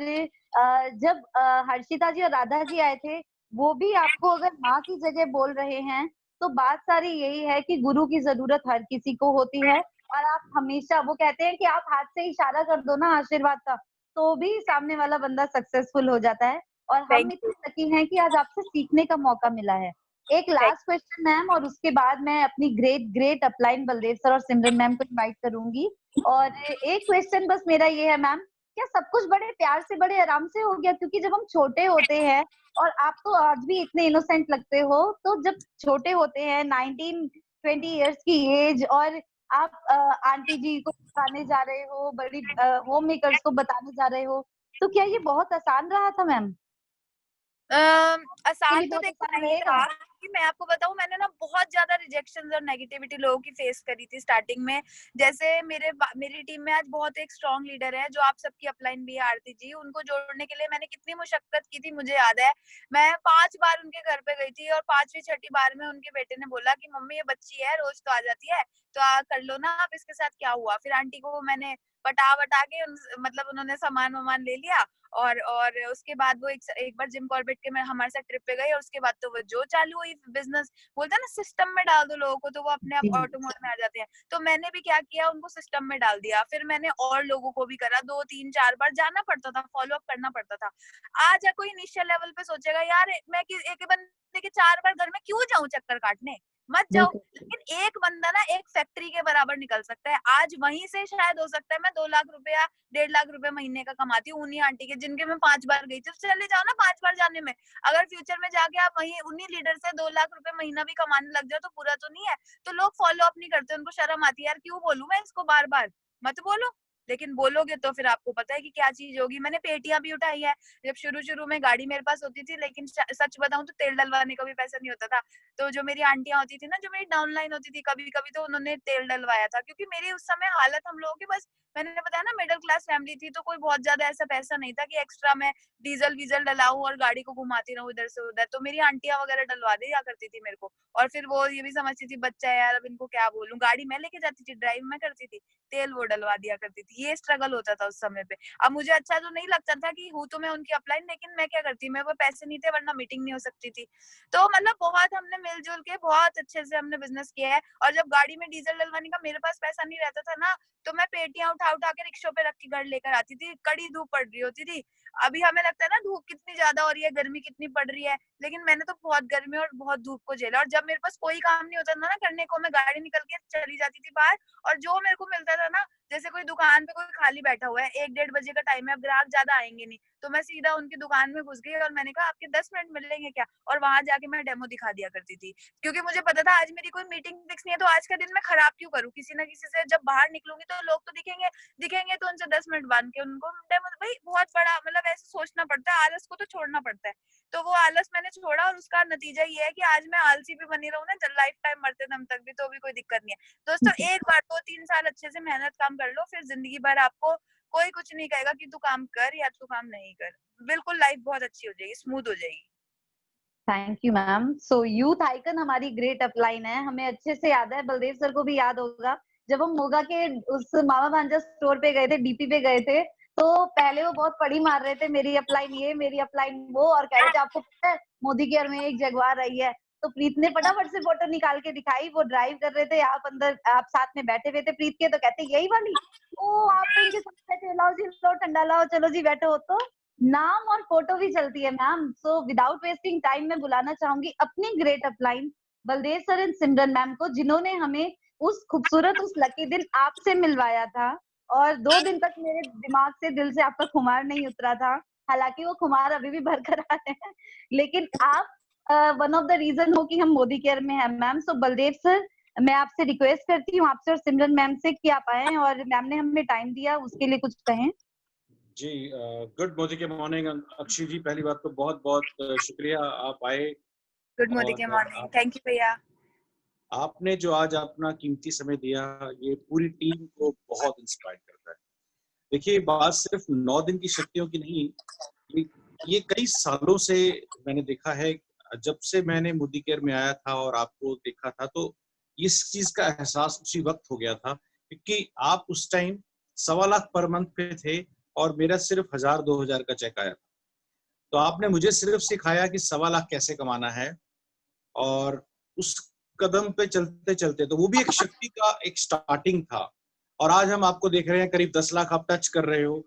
जब हर्षिता जी और राधा जी आए थे, वो भी आपको अगर माँ की जगह बोल रहे हैं, तो बात सारी यही है कि गुरु की जरूरत हर किसी को होती है। और आप हमेशा, वो कहते हैं कि आप हाथ से इशारा कर दो ना आशीर्वाद का, तो भी सामने वाला बंदा सक्सेसफुल हो जाता है। और हम थैंक यू। इतने लकी हैं कि आज आपसे सीखने का मौका मिला है। एक लास्ट क्वेश्चन मैम, और उसके बाद मैं अपनी great great upline Baldev sir और सिमरन मैम को इनवाइट करूंगी। और एक क्वेश्चन बस मेरा ये है मैम, क्या सब कुछ बड़े प्यार से बड़े आराम से हो गया? क्योंकि जब हम छोटे होते हैं, और आप तो आज भी इतने इनोसेंट लगते हो, तो जब छोटे होते हैं 19 20 इयर्स की एज, और आप आंटी जी को सिखाने जा रहे हो, बड़ी होम मेकर्स को बताने जा रहे हो, तो क्या ये बहुत आसान रहा था मैम? के आसान लिए तो बहुत देखो आसान नहीं रहेगा? था, कि मैं आपको बताऊं, मैंने ना बहुत ज्यादा रिजेक्शन और नेगेटिविटी लोगों की फेस करी थी स्टार्टिंग में। जैसे मेरी टीम में आज बहुत एक स्ट्रॉन्ग लीडर है जो आप सबकी अपलाइन भी है, आरती जी। उनको जोड़ने के लिए मैंने कितनी मुशक्कत की थी मुझे याद है। मैं 5 बार उनके घर पे गई थी, और 5वीं 6ठी बार में उनके बेटे ने बोला कि मम्मी ये बच्ची है, रोज तो आ जाती है, तो कर लो ना आप इसके साथ, क्या हुआ। फिर आंटी को मैंने बटा बटा के मतलब उन्होंने सामान वामान ले लिया, और उसके बाद वो एक बार जिम कॉर्बेट के में हमारे साथ ट्रिप पे गई, और उसके बाद तो वो जो चालू हुई बिजनेस, बोलते हैं ना सिस्टम में डाल दो लोगों को तो वो अपने आप जी। ऑटो मोड में आ जाते हैं। तो मैंने भी क्या किया, उनको सिस्टम में डाल दिया। फिर मैंने और लोगों को भी करा, 2 3 4 बार जाना पड़ता था, फॉलो अप करना पड़ता था। आज कोई इनिशियल लेवल पे सोचेगा यार मैं एक बंदे के 4 बार घर में क्यों जाऊं चक्कर काटने, मत जाओ। बिल्कुल। लेकिन एक बंदा ना एक फैक्ट्री के बराबर निकल सकता है। आज वहीं से शायद हो सकता है मैं 2 लाख रुपया 1.5 लाख रुपए महीने का कमाती हूँ उन्हीं आंटी के, जिनके मैं 5 बार गई थी। तो चले जाओ ना 5 बार जाने में। अगर फ्यूचर में जाके आप वहीं उन्हीं लीडर से 2 लाख रुपए महीना भी कमाने लग जाओ तो बुरा तो नहीं है। तो लोग फॉलो अप नहीं करते, उनको शर्म आती है, यार क्यों बोलूं मैं इसको बार बार, मत बोलो। लेकिन बोलोगे तो फिर आपको पता है कि क्या चीज होगी। मैंने पेटियां भी उठाई है, जब शुरू शुरू में गाड़ी मेरे पास होती थी, लेकिन सच बताऊं तो तेल डलवाने का भी पैसा नहीं होता था। तो जो मेरी आंटियां होती थी ना, जो मेरी डाउनलाइन होती थी, कभी कभी तो उन्होंने तेल डलवाया था, क्योंकि मेरी उस समय हालत हम लोगों की बस मैंने बताया ना मिडिल क्लास फैमिली थी, तो कोई बहुत ज्यादा ऐसा पैसा नहीं था कि एक्स्ट्रा मैं डीजल वीजल डलाऊं और गाड़ी को घुमाती रहूं इधर से उधर। तो मेरी आंटियां वगैरह डलवा दिया करती थी मेरे को, और फिर वो ये भी समझती थी बच्चा है यार, अब इनको क्या बोलूं, गाड़ी मैं लेके जाती थी, ड्राइव मैं करती थी, तेल वो डलवा दिया करती थी। ये स्ट्रगल होता था उस समय पे। अब मुझे अच्छा तो नहीं लगता था कि हूँ तो मैं उनकी अपलाइन, लेकिन मैं क्या करती, मेरे को पैसे नहीं थे वरना मीटिंग नहीं हो सकती थी। तो मतलब बहुत हमने मिलजुल के बहुत अच्छे से हमने बिजनेस किया है। और जब गाड़ी में डीजल डलवाने का मेरे पास पैसा नहीं रहता था ना, तो मैं पेटियां उठा उठा के रिक्शों पे रख के घर लेकर आती थी। कड़ी धूप पड़ रही होती थी। अभी हमें लगता है ना धूप कितनी ज्यादा हो रही है, गर्मी कितनी पड़ रही है, लेकिन मैंने तो बहुत गर्मी और बहुत धूप को झेला। और जब मेरे पास कोई काम नहीं होता था ना करने को, मैं गाड़ी निकल के चली जाती थी बाहर, और जो मेरे को मिलता था ना, जैसे कोई दुकान पे कोई खाली बैठा हुआ है, 1-1:30 बजे का टाइम है, अब ग्राहक ज्यादा आएंगे नहीं, तो मैं सीधा उनकी दुकान में घुस गई और मैंने कहा आपके 10 मिनट मिलेंगे क्या, और वहां जाके मैं डेमो दिखा दिया करती थी। क्योंकि मुझे पता था आज मेरी कोई मीटिंग फिक्स नहीं है, तो आज का दिन मैं खराब क्यों करूँ किसी ना किसी से। जब बाहर निकलूंगी तो लोग तो दिखेंगे दिखेंगे, तो उनसे 10 मिनट बांध के उनको डेमो, भाई बहुत बड़ा मतलब ऐसे सोचना पड़ता है, आलस को तो छोड़ना पड़ता है। तो वो आलस मैंने छोड़ा, और उसका नतीजा ये है कि आज मैं आलसी भी बनी रहूं ना लाइफ टाइम, मरते दम तक भी, तो भी कोई दिक्कत नहीं है। दोस्तों एक बार 2-3 साल अच्छे से मेहनत काम कर लो, फिर जिंदगी भर आपको कोई कुछ नहीं कहेगा कि तू काम कर या तू काम नहीं कर। बिल्कुल लाइफ बहुत अच्छी हो जाएगी, स्मूथ हो जाएगी। Thank you ma'am. So youth icon हमारी ग्रेट अपलाइन है, हमें अच्छे से याद है, बलदेव सर को भी याद होगा। जब हम मोगा के उस मामा भांजा स्टोर पे गए थे, डीपी पे गए थे, तो पहले वो बहुत पड़ी मार रहे थे, मेरी अपलाइन ये, मेरी अपलाइन वो, और कह रहे थे आपको पता है मोदी केयर में एक जगवार आई है। तो प्रीत ने फटाफट से फोटो निकाल के दिखाई, वो ड्राइव कर रहे थे, आप अंदर आप साथ में बैठे हुए थे प्रीत के, तो कहते यही वाली, ओ आप तो इनके साथ बैठे, लाओ जी लो ठंडा लाओ, चलो जी बैठो। तो नाम और फोटो भी चलती है ma'am. So without wasting time मैं बुलाना चाहूंगी अपनी great upline Baldev sir and Simran ma'am को, जिन्होंने हमें उस खूबसूरत उस लकी दिन आपसे मिलवाया था। और 2 दिन तक मेरे दिमाग से दिल से आपका खुमार नहीं उतरा था, हालांकि वो खुमार अभी भी बरकरार है, लेकिन आप वन ऑफ द रीजन हो कि हम मोदी केयर में हैं मैम। सो बलदेव सर, मैं आपसे रिक्वेस्ट करती हूँ आपसे और सिमरन मैम से कि आप आए, और मैम ने हमें टाइम दिया उसके लिए कुछ कहें। जी, गुड मोदी के मॉर्निंग अक्षय जी। पहली बात तो बहुत बहुत शुक्रिया आप आए। गुड मोदी के मॉर्निंग, थैंक यू भैया। आपने जो आज अपना कीमती समय दिया, ये पूरी टीम को बहुत इंस्पायर करता है। देखिए, बात सिर्फ 9 दिन की शक्तियों की नहीं, ये कई सालों से मैंने देखा है। जब से मैंने मोदी केयर में आया था और आपको देखा था, तो इस चीज का एहसास उसी वक्त हो गया था, क्योंकि आप उस टाइम 1.25 लाख पर मंथ पे थे और मेरा सिर्फ 1000-2000 का चेक आया था। तो आपने मुझे सिर्फ सिखाया कि 1.25 लाख कैसे कमाना है, और उस कदम पे चलते चलते, तो वो भी एक शक्ति का एक स्टार्टिंग था। और आज हम आपको देख रहे हैं, करीब 10 लाख आप टच कर रहे हो।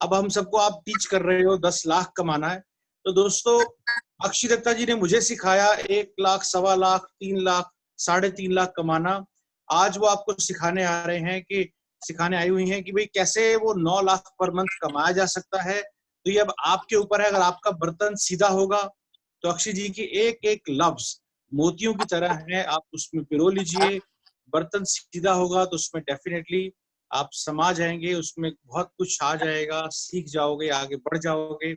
अब हम सबको आप टीच कर रहे हो 10 लाख कमाना है। तो दोस्तों, अक्षय दत्ता जी ने मुझे सिखाया 1 लाख, 1.25 लाख, 3 लाख, 3.5 लाख कमाना। आज वो आपको सिखाने आ रहे हैं कि सिखाने आई हुई हैं कि भाई कैसे वो 9 लाख पर मंथ कमाया जा सकता है। तो ये अब आपके ऊपर है। अगर आपका बर्तन सीधा होगा तो अक्षय जी की एक एक लफ्ज मोतियों की तरह है, आप उसमें पिरो लीजिए। बर्तन सीधा होगा तो उसमें डेफिनेटली आप समा जाएंगे, उसमें बहुत कुछ आ जाएगा, सीख जाओगे, आगे बढ़ जाओगे।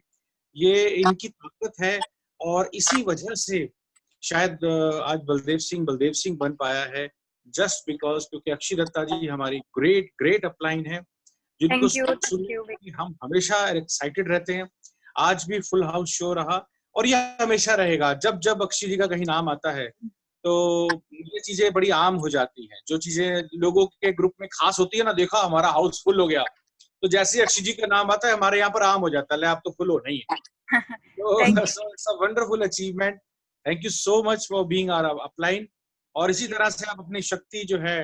ये इनकी ताकत है, और इसी वजह से शायद आज बलदेव सिंह बन पाया है, जस्ट बिकॉज, क्योंकि अक्षय दत्ता जी हमारी ग्रेट ग्रेट अपलाइन है, जिनको थैंक यू सुन के हम हमेशा एक्साइटेड रहते हैं। आज भी फुल हाउस शो रहा, और ये हमेशा रहेगा। जब जब अक्षय जी का कहीं नाम आता है तो ये चीजें बड़ी आम हो जाती हैं। जो चीजें लोगों के ग्रुप में खास होती है ना, देखा हमारा हाउस फुल हो गया, तो जैसे अक्षय जी का नाम आता है हमारे यहाँ पर आम हो जाता है, आप तो फुल हो नहीं है। तो it's a wonderful achievement. Thank you so much for being our upline. और इसी तरह से आप अपनी शक्ति जो है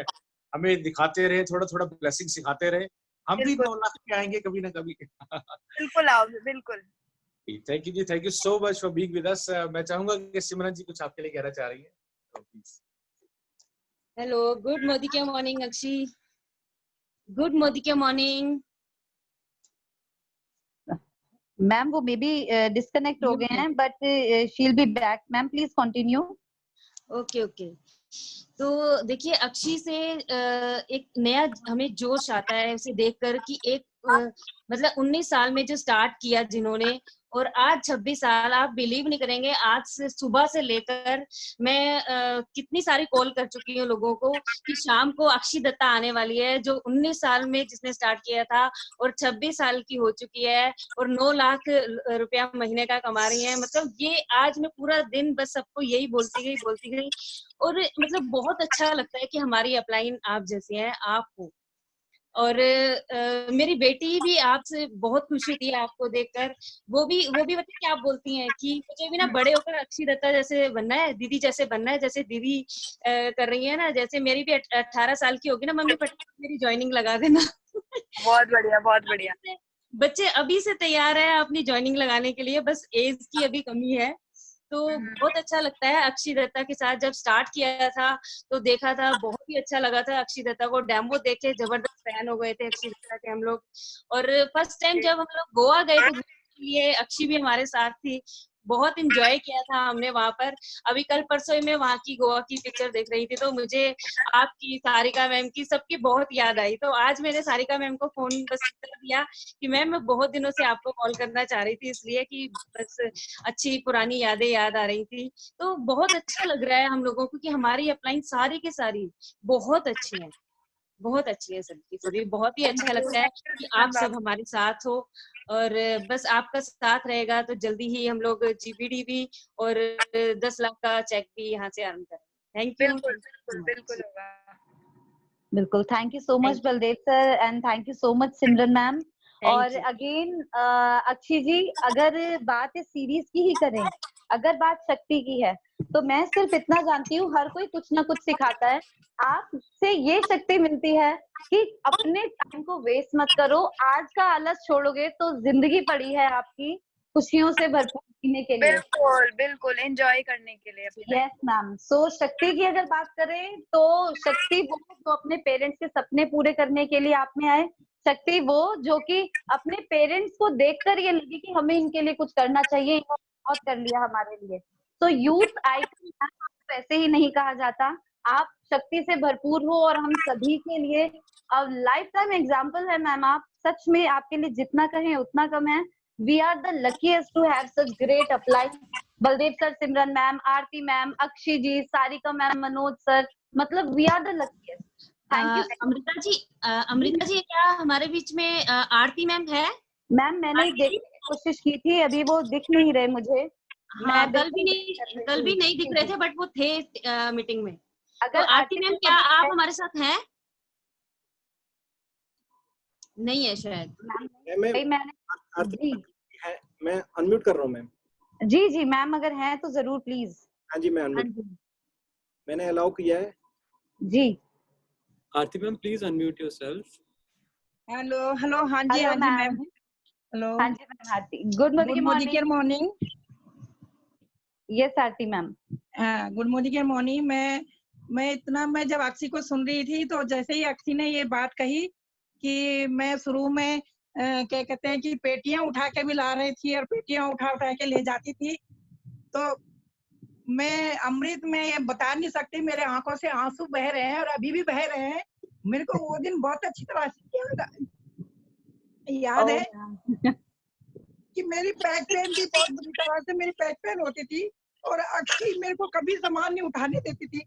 हमें दिखाते रहे, थोड़ा थोड़ा ब्लेसिंग सिखाते रहे, हम भी 9 लाख पे आएंगे कभी ना कभी। बिल्कुल आओ, बिल्कुल। थैंक यू जी, thank you so much for being with us. मैं चाहूंगा कि सिमरन जी कुछ आपके लिए कहना चाह रही है। हेलो, गुड मोदी के मॉर्निंग अक्षी, गुड मोदी के मॉर्निंग। मैम वो मे बी डिस्कनेक्ट हो गए हैं, but she will be back. Ma'am please continue. Okay okay. तो देखिए, अक्षी से एक नया हमें जोश आता है उसे देखकर कि एक मतलब 19 साल में जो स्टार्ट किया जिन्होंने, और आज 26 साल, आप बिलीव नहीं करेंगे, आज से सुबह से लेकर मैं कितनी सारी कॉल कर चुकी हूँ लोगों को कि शाम को अक्षी दत्ता आने वाली है, जो 19 साल में जिसने स्टार्ट किया था और 26 साल की हो चुकी है और 9 लाख रुपया महीने का कमा रही है। मतलब ये आज मैं पूरा दिन बस सबको यही बोलती गई और मतलब बहुत अच्छा लगता है कि हमारी अपलाइन आप जैसी हैं, आप हो। और मेरी बेटी भी आपसे बहुत खुश हुई थी आपको देखकर। वो भी पता है क्या बोलती हैं कि मुझे भी ना बड़े होकर अक्षी दत्ता जैसे बनना है, दीदी जैसे बनना है, जैसे दीदी कर रही है ना, जैसे मेरी भी 18 साल की होगी ना मम्मी, फटाफट मेरी ज्वाइनिंग लगा देना। बहुत बढ़िया, बहुत बढ़िया। बच्चे अभी से तैयार है अपनी ज्वाइनिंग लगाने के लिए, बस एज की अभी कमी है। तो बहुत अच्छा लगता है। अक्षी दत्ता के साथ जब स्टार्ट किया था तो देखा था, बहुत ही अच्छा लगा था। अक्षी दत्ता को डेमो देखे जबरदस्त फैन हो गए थे अक्षी दत्ता के हम लोग। और फर्स्ट टाइम जब हम लोग गोवा गए थे घूमने के लिए, अक्षी भी हमारे साथ थी, बहुत इंजॉय किया था हमने वहां पर। अभी कल परसों ही मैं वहां की गोवा की पिक्चर देख रही थी तो मुझे आपकी, सारिका मैम की, सबकी बहुत याद आई। तो आज मैंने सारिका मैम को फोन बस कर दिया कि मैम मैं बहुत दिनों से आपको कॉल करना चाह रही थी, इसलिए कि बस अच्छी पुरानी यादें याद आ रही थी। तो बहुत अच्छा लग रहा है हम लोगों को कि हमारी अपलाइन सारी की सारी बहुत अच्छी है, बहुत अच्छी है सबकी सभी। बहुत ही अच्छा लगता है कि आप सब हमारे साथ हो और बस आपका साथ रहेगा तो जल्दी ही हम लोग जीपीडी भी और 10 लाख का चेक भी यहाँ से अर्न करें। Thank you. बिल्कुल होगा। बिल्कुल, thank you so much Baldev sir and thank you so much Simran ma'am. और अगेन अक्षी जी, अगर बात इस सीरीज की ही करें, अगर बात शक्ति की है, तो मैं सिर्फ इतना जानती हूँ, हर कोई कुछ ना कुछ सिखाता है। आपसे ये शक्ति मिलती है कि अपने टाइम को वेस्ट मत करो। आज का आलस छोड़ोगे तो जिंदगी पड़ी है आपकी खुशियों से भरपूर जीने के लिए। बिल्कुल बिल्कुल, एंजॉय करने के लिए। Yes ma'am. सो शक्ति की अगर बात करें तो शक्ति वो जो अपने पेरेंट्स के सपने पूरे करने के लिए आप में आए, शक्ति वो जो कि अपने पेरेंट्स को देखकर ये लगी कि हमें इनके लिए कुछ करना चाहिए, इन्होंने बहुत कर लिया हमारे लिए। तो यूथ आइकन वैसे ही नहीं कहा जाता, आप शक्ति से भरपूर हो और हम सभी के लिए अब लाइफ टाइम एग्जाम्पल है मैम। आप सच में, आपके लिए जितना कहें उतना कम है। We are the luckiest to have such great upline. Baldev sir, Simran ma'am, Aarti ma'am, Akshi ji, Sarika ma'am, Manoj sir, मतलब we are the luckiest. Thank you. Amrita ji क्या हमारे बीच में आरती मैम है? मैम मैंने देखने की कोशिश की थी, अभी वो दिख नहीं रहे मुझे। हाँ, कल भी नहीं दिख रहे थे बट वो थे मीटिंग में। अगर तो आरती मैम क्या आप हमारे साथ हैं? नहीं है शायद। मैं अनम्यूट कर रहा हूँ मैम। जी जी मैम, अगर हैं तो जरूर प्लीज। हाँ जी, मैं अनम्यूट, मैंने अलाउ किया है जी। Aarti ma'am please unmute yourself. Hello hello, हाँ जी हाँ जी मैम। हेलो, हाँ जी ma'am Aarti. Good morning. Yes Aarti ma'am. Good morning. मैं जब अक्षी को सुन रही थी तो जैसे ही अक्षी ने ये बात कही कि मैं शुरू में क्या कहते हैं कि पेटियां उठा के भी ला रही थी और पेटियां उठा के ले जाती थी, तो मैं अमृत में ये बता नहीं सकती, मेरे आंखों से आंसू बह रहे हैं और अभी भी बह रहे हैं। मेरे को वो दिन बहुत अच्छी तरह से याद है कि मेरी बैक पेन की बहुत बुरी तरह से मेरी बैक पेन होती थी और अक्षी मेरे को कभी सामान नहीं उठाने देती थी।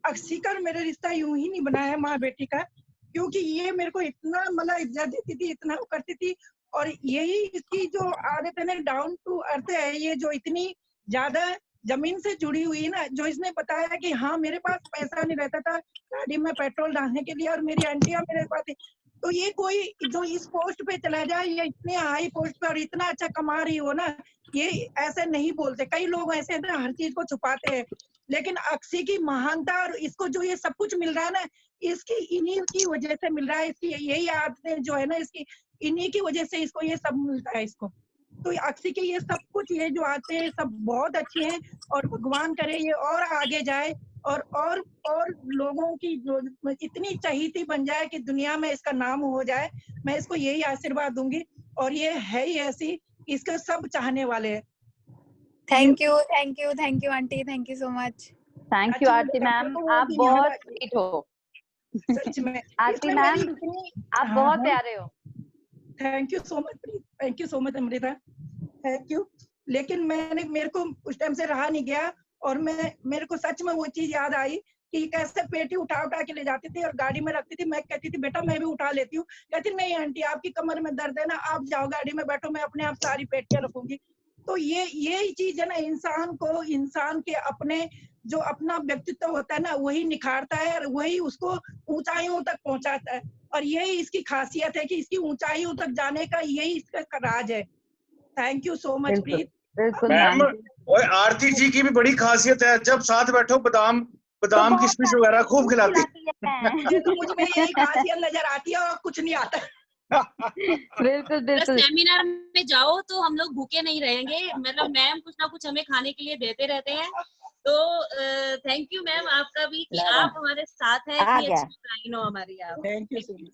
अक्षी का मेरा रिश्ता यूं ही नहीं बना है माँ बेटी का, क्योंकि ये मेरे को इतना मतलब इज्जत देती थी, इतना वो करती थी। और यही इसकी जो आदत है ना, डाउन टू अर्थ है, ये जो इतनी ज्यादा जमीन से जुड़ी हुई है ना, जो इसने बताया कि हाँ मेरे पास पैसा नहीं रहता था गाड़ी में पेट्रोल डालने के लिए और मेरी आंटियां मेरे पास, तो ये कोई जो इस पोस्ट पे चला जाए, ये इतने हाई पोस्ट पे और इतना अच्छा कमा रही हो ना, ये ऐसे नहीं बोलते। कई लोग ऐसे ना हर चीज को छुपाते हैं, लेकिन अक्षी की महानता और इसको जो ये सब कुछ मिल रहा है ना, इसकी इन्हीं की वजह से मिल रहा है। इसकी यही आदतें जो है ना, इसकी इन्हीं की वजह से इसको ये सब मिलता है इसको। तो अक्षी के ये सब कुछ, ये जो आते हैं सब बहुत अच्छे हैं और भगवान करे ये और आगे जाए और लोगों की जो इतनी चहीती बन जाए कि दुनिया में इसका नाम हो जाए। मैं इसको यही आशीर्वाद दूंगी और ये है ही ऐसी, इसके सब चाहने वाले हैं। Thank you aunty, thank you so much. Thank you Aarti ma'am, आप बहुत स्वीट हो सच में। आरती मैम आप बहुत प्यारे हो। Thank you so much Amrita, thank you. लेकिन मेरे को उस टाइम से रहा नहीं गया, और मेरे को सच में वो चीज याद आई कि कैसे पेटी उठा उठा के ले जाती थी और गाड़ी में रखती थी। मैं कहती थी बेटा मैं भी उठा लेती हूँ, कहती नहीं आंटी आपकी कमर में दर्द है ना, आप जाओ गाड़ी में बैठो, मैं अपने आप सारी पेटियां रखूंगी। तो ये चीज है ना, इंसान के अपने जो अपना व्यक्तित्व होता है ना, वही निखारता है और वही उसको ऊंचाइयों तक पहुंचाता है। और यही इसकी खासियत है कि इसकी ऊंचाइयों तक जाने का यही इसका राज है। Thank you so much Preet. Ma'am और आरती जी की भी बड़ी खासियत है, जब साथ बैठो बादाम किशमिश वगैरह खूब खिलाती मुझे तो मुझ में यही खासियत नजर आती है और कुछ नहीं आता। बिल्कुल बिल्कुल। सेमिनार में जाओ तो हम लोग भूखे नहीं रहेंगे, मतलब मैम कुछ ना कुछ हमें खाने के लिए देते रहते हैं। तो थैंक यू मैम आपका भी कि आप हमारे साथ हैं, इतनी अच्छी लाइन हो हमारी आप। Thank you so much.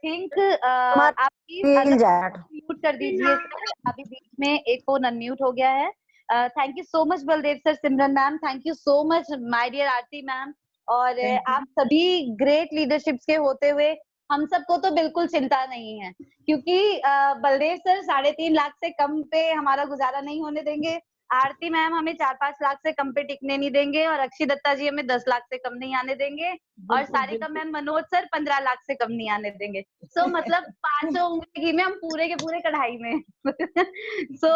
Think आप प्लीज म्यूट कर दीजिए सर, अभी बीच में एक फोन अनम्यूट हो गया है। Thank you so much Baldev sir, Simran ma'am, thank you so much my dear Aarti ma'am. और आप सभी ग्रेट लीडरशिप्स के होते हुए हम सबको तो बिल्कुल चिंता नहीं है, क्योंकि बलदेव सर 3.5 लाख से कम पे हमारा गुजारा नहीं होने देंगे, आरती मैम हमें 4-5 लाख से कम पे टिकने नहीं देंगे, और अक्षय दत्ता जी हमें 10 लाख से कम नहीं आने देंगे, और सारिका मैम मनोज सर 15 लाख से कम नहीं आने देंगे। सो मतलब 500 उंगली में हम पूरे के पूरे कढ़ाई में। सो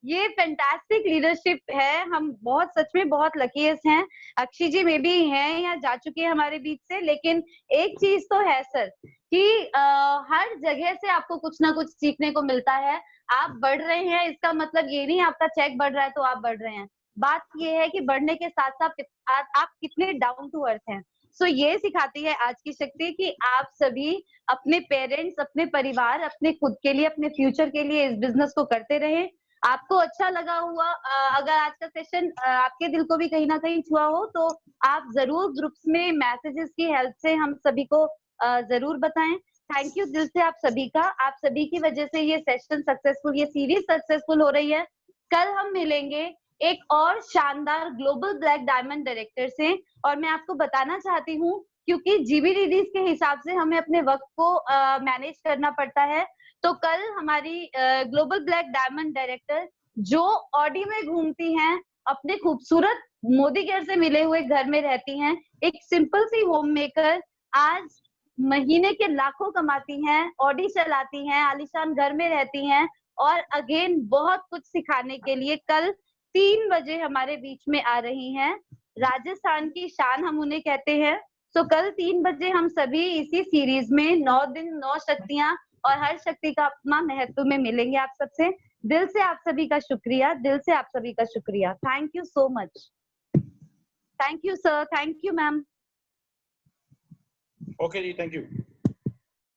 ये फैंटास्टिक लीडरशिप है, हम बहुत सच में बहुत लकीस्ट हैं। अक्षय जी में भी हैं या जा चुके हैं हमारे बीच से, लेकिन एक चीज तो है सर कि हर जगह से आपको कुछ ना कुछ सीखने को मिलता है। आप बढ़ रहे हैं इसका मतलब ये नहीं आपका चेक बढ़ रहा है तो आप बढ़ रहे हैं, बात ये है कि बढ़ने के साथ साथ आप कितने डाउन टू अर्थ हैं। सो ये सिखाती है आज की शक्ति कि आप सभी अपने पेरेंट्स, अपने परिवार, अपने खुद के लिए, अपने फ्यूचर के लिए इस बिजनेस को करते रहे। आपको अच्छा लगा हुआ, अगर आज का सेशन आपके दिल को भी कहीं ना कहीं छुआ हो तो आप जरूर ग्रुप्स में मैसेजेस की हेल्प से हम सभी को जरूर बताएं। थैंक यू दिल से आप सभी का, आप सभी की वजह से ये सेशन सक्सेसफुल, ये सीरीज सक्सेसफुल हो रही है। कल हम मिलेंगे एक और शानदार ग्लोबल ब्लैक डायमंड डायरेक्टर से, और मैं आपको बताना चाहती हूँ क्योंकि GBDDs के हिसाब से हमें अपने वक्त को मैनेज करना पड़ता है, तो कल हमारी ग्लोबल ब्लैक डायमंड डायरेक्टर जो ऑडी में घूमती हैं, अपने खूबसूरत मोदी केयर से मिले हुए घर में रहती हैं, एक सिंपल सी होम मेकर, आज महीने के लाखों कमाती हैं, ऑडी चलाती हैं, आलीशान घर में रहती हैं, और अगेन बहुत कुछ सिखाने के लिए कल 3 बजे हमारे बीच में आ रही हैं। राजस्थान की शान हम उन्हें कहते हैं। तो कल 3 बजे हम सभी इसी सीरीज में 9 दिन 9 शक्तियां और हर शक्ति का अपना महत्व में मिलेंगे आप सबसे। दिल से आप सभी का शुक्रिया, दिल से आप सभी का शुक्रिया। Thank you so much. Thank you sir, thank you ma'am. Okay जी, थैंक यू।